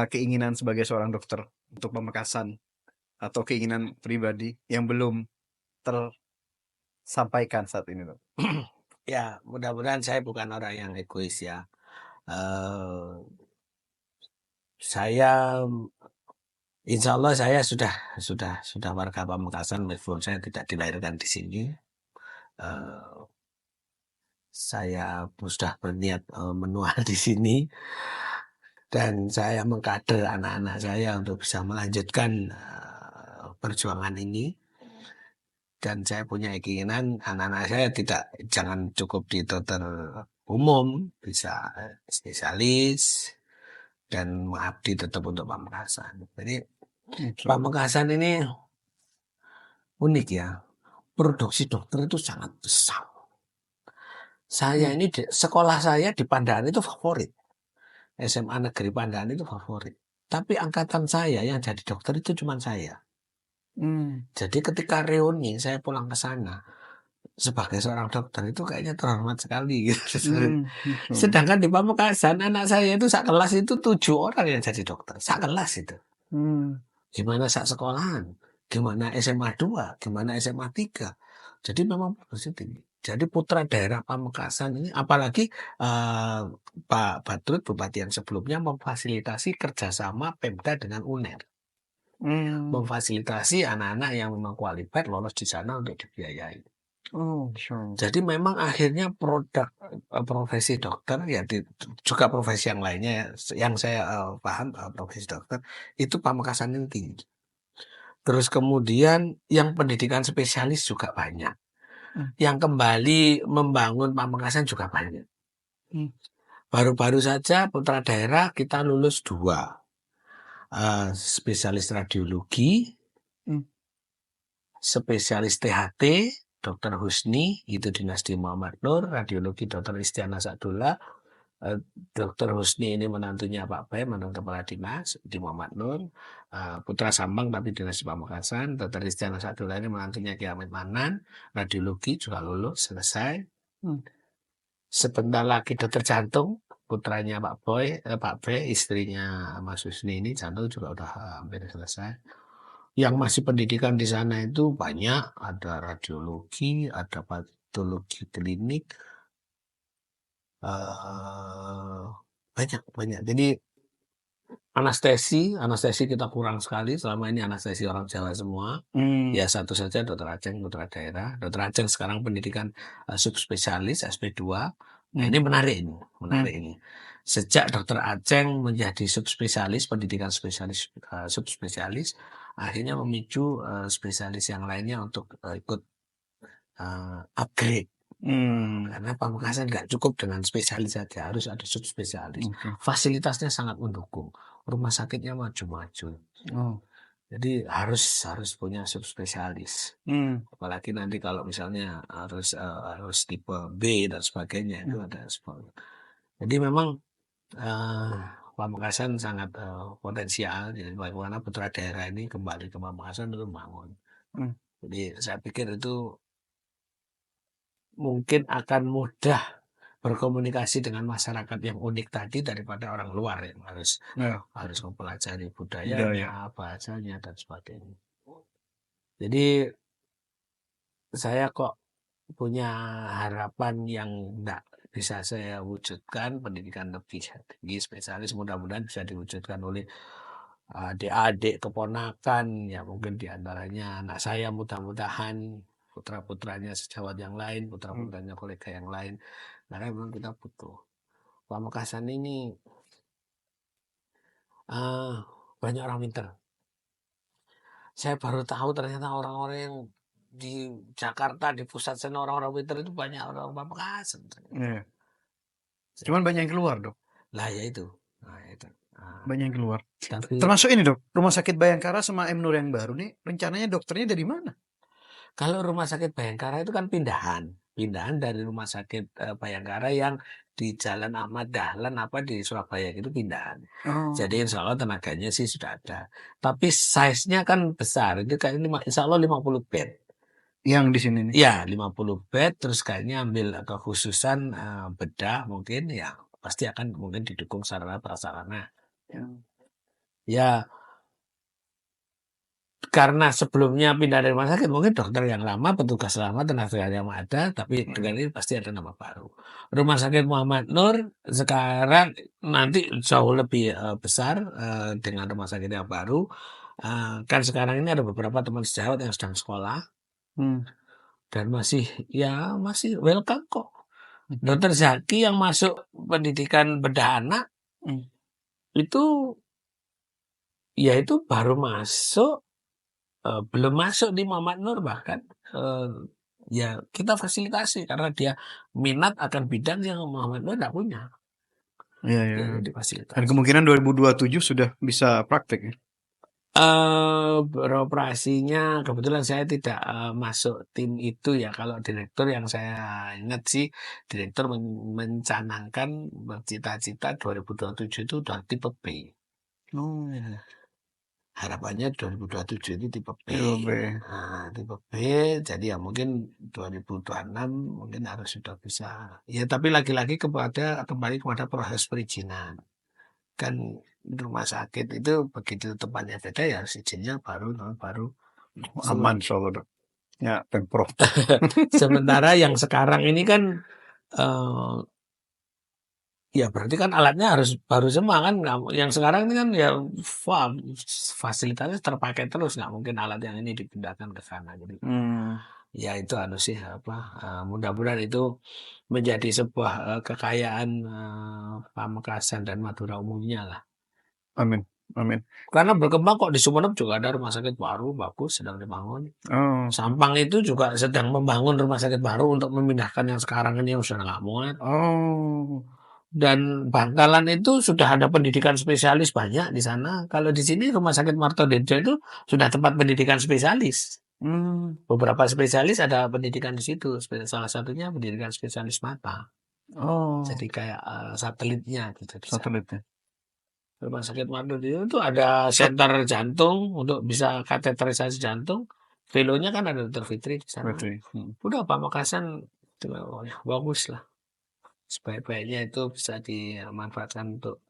keinginan sebagai seorang dokter untuk Pamekasan atau keinginan pribadi yang belum tersampaikan saat ini, Dok? Ya, mudah-mudahan saya bukan orang yang egois ya. Eh, saya insya Allah saya sudah warga Pamekasan meskipun saya tidak dilahirkan di sini. Eh, saya sudah berniat menua di sini dan saya mengkader anak-anak saya untuk bisa melanjutkan perjuangan ini. Dan saya punya keinginan anak-anak saya jangan cukup di dokter umum, bisa spesialis dan mengabdi tetap untuk Pamekasan. Jadi Pamekasan ini unik ya. Produksi dokter itu sangat besar. Saya ini sekolah saya di Pandaan itu favorit. SMA Negeri Pandaan itu favorit. Tapi angkatan saya yang jadi dokter itu cuma saya. Jadi ketika reuni saya pulang ke sana sebagai seorang dokter itu kayaknya terhormat sekali gitu. Sedangkan di Pamekasan anak saya itu sak kelas itu 7 orang yang jadi dokter. Sak kelas itu. Gimana sak sekolahan? Gimana SMA 2? Gimana SMA 3? Jadi memang produksi tinggi. Jadi putra daerah Pamekasan ini apalagi Pak Badrut Bupati yang sebelumnya memfasilitasi kerjasama Pemda dengan UNER. Memfasilitasi anak-anak yang memang qualified lolos di sana untuk dibiayai. Jadi memang akhirnya produk profesi dokter ya juga profesi yang lainnya ya, yang saya paham profesi dokter itu Pamekasan ini tinggi. Terus kemudian yang pendidikan spesialis juga banyak. Yang kembali membangun Pamekasan juga banyak. Baru-baru saja putra daerah kita lulus 2. Spesialis radiologi, spesialis THT, Dr. Husni, itu dinasti Muhammad Nur, radiologi Dr. Istiana Sadullah, Dr. Husni ini menantunya Pak Bay, menantu kepala dinas di Muhammad Nur, putra Sambang tapi dinasti Pamekasan, Dr. Istiana Sadullah ini menantunya Ki Hamid Manan, radiologi juga lulus, selesai. Sebentar lagi dokter jantung, putranya Pak Bay, istrinya Mas Husni ini jantung juga udah hampir selesai. Yang masih pendidikan di sana itu banyak, ada radiologi, ada patologi klinik, banyak. Jadi anestesi kita kurang sekali. Selama ini anestesi orang Jawa semua. Ya satu saja Dokter Aceng, putra daerah. Dokter Aceng sekarang pendidikan subspesialis SP2. Nah, ini menarik ini. Sejak Dokter Aceng menjadi subspesialis, pendidikan spesialis subspesialis, akhirnya memicu spesialis yang lainnya untuk ikut upgrade. Karena Pamekasan nggak cukup dengan spesialis saja, harus ada subspesialis. Fasilitasnya sangat mendukung, rumah sakitnya maju-maju. Jadi harus punya subspesialis. Apalagi nanti kalau misalnya harus tipe B dan sebagainya itu ada sebagainya. Jadi memang Pamekasan sangat potensial. Jadi bagaimana putra daerah ini kembali ke Pamekasan untuk membangun. Jadi saya pikir itu mungkin akan mudah berkomunikasi dengan masyarakat yang unik tadi daripada orang luar yang harus mempelajari budayanya, bahasanya dan sebagainya. Jadi saya kok punya harapan yang tidak bisa saya wujudkan, pendidikan lebih tinggi spesialis mudah-mudahan bisa diwujudkan oleh adik-adik keponakan ya mungkin diantaranya anak saya mudah-mudahan putra-putranya sejawat yang lain, putra-putranya kolega yang lain. Karena memang kita butuh. Pamekasan ini banyak orang pintar. Saya baru tahu ternyata orang-orang yang di Jakarta, di pusat sana orang-orang pintar itu banyak orang Pamekasan. Iya. Cuman banyak yang keluar, Dok. Lah ya itu. Nah, itu. Nah, Banyak yang keluar. tapi Termasuk ini, Dok. Rumah Sakit Bayangkara sama M Nur yang baru nih, rencananya dokternya dari mana? kalau Rumah Sakit Bayangkara itu kan pindahan dari Rumah Sakit Bayangkara yang di Jalan Ahmad Dahlan apa di Surabaya itu pindahan. Oh. Jadi insya Allah tenaganya sih sudah ada. Tapi size-nya kan besar. Itu kayak insya Allah 50 bed. Yang di sini nih. Ya 50 bed. Terus kayaknya ambil kekhususan bedah mungkin ya pasti akan mungkin didukung sarana prasarana. Ya karena sebelumnya pindah dari rumah sakit mungkin dokter yang lama, petugas lama, tenaga yang ada, tapi dengan ini pasti ada nama baru. Rumah sakit Muhammad Nur sekarang nanti jauh lebih besar dengan rumah sakit yang baru. Kan sekarang ini ada beberapa teman sejawat yang sedang sekolah dan masih welcome kok. Dokter Zaki yang masuk pendidikan bedah anak itu ya itu baru masuk. Belum masuk di Muhammad Nur bahkan ya kita fasilitasi karena dia minat akan bidang yang Muhammad Nur tidak punya. Iya. Difasilitasi. Dan kemungkinan 2027 sudah bisa praktek ya? Beroperasinya kebetulan saya tidak masuk tim itu ya. Kalau direktur yang saya ingat sih direktur mencanangkan bercita-cita 2027 itu udah tipe B. Harapannya 2027 ini tipe B. Nah, tipe B, jadi ya mungkin 2026 mungkin harus sudah bisa. Ya tapi lagi-lagi kembali kepada proses perizinan. Kan rumah sakit itu begitu tempatnya beda ya harus izinnya baru. Aman insyaallah, Dok. Ya, Pemprov. Sementara yang sekarang ini kan ya berarti kan alatnya harus baru semua kan. Yang sekarang ini kan ya fasilitasnya terpakai terus, nggak mungkin alat yang ini dipindahkan ke sana. Jadi ya itu sih mudah-mudahan itu menjadi sebuah kekayaan Pamekasan dan Madura umumnya lah. Amin. Karena berkembang kok di Sumeneb juga ada rumah sakit baru bagus sedang dibangun. Sampang itu juga sedang membangun rumah sakit baru untuk memindahkan yang sekarang ini yang sudah nggak muat. Dan Bangkalan itu sudah ada pendidikan spesialis banyak di sana. Kalau di sini Rumah Sakit Martodirjo itu sudah tempat pendidikan spesialis. Beberapa spesialis ada pendidikan di situ. Salah satunya pendidikan spesialis mata. Jadi kayak satelitnya gitu. Satelitnya. Rumah Sakit Martodirjo itu ada center jantung untuk bisa kateterisasi jantung. Velonya kan ada Dr. Fitri di sana. Udah Pamekasan bagus lah. Sebaik-baiknya itu bisa dimanfaatkan untuk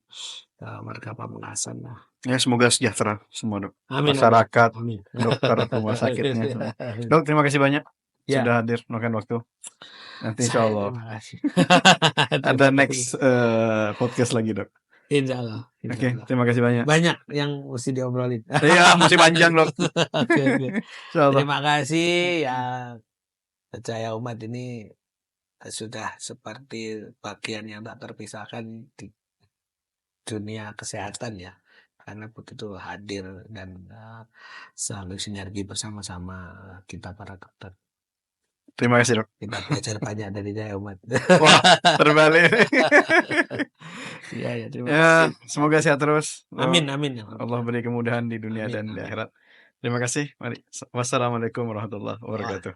warga Pamekasan lah. Ya semoga sejahtera semua, Dok. Amin, masyarakat, amin. dokter, rumah sakitnya. Dok, terima kasih banyak sudah hadir meluangkan waktu. Nanti insya Allah ada next podcast lagi, Dok. Insya Allah. Oke, terima kasih banyak. Banyak yang mesti diobrolin. Iya, masih panjang, Dok. Terima kasih ya. Percaya umat ini sudah seperti bagian yang tak terpisahkan di dunia kesehatan ya, karena begitu hadir dan selalu sinergi bersama-sama kita para dokter. Terima kasih, Dok. Kita belajar banyak dari Jaya Umat. Wah, terbalik. Ya, terima kasih. Semoga sehat terus. Amin. Allah beri kemudahan di dunia dan di akhirat. Terima kasih. Mari. Wassalamualaikum warahmatullahi wabarakatuh.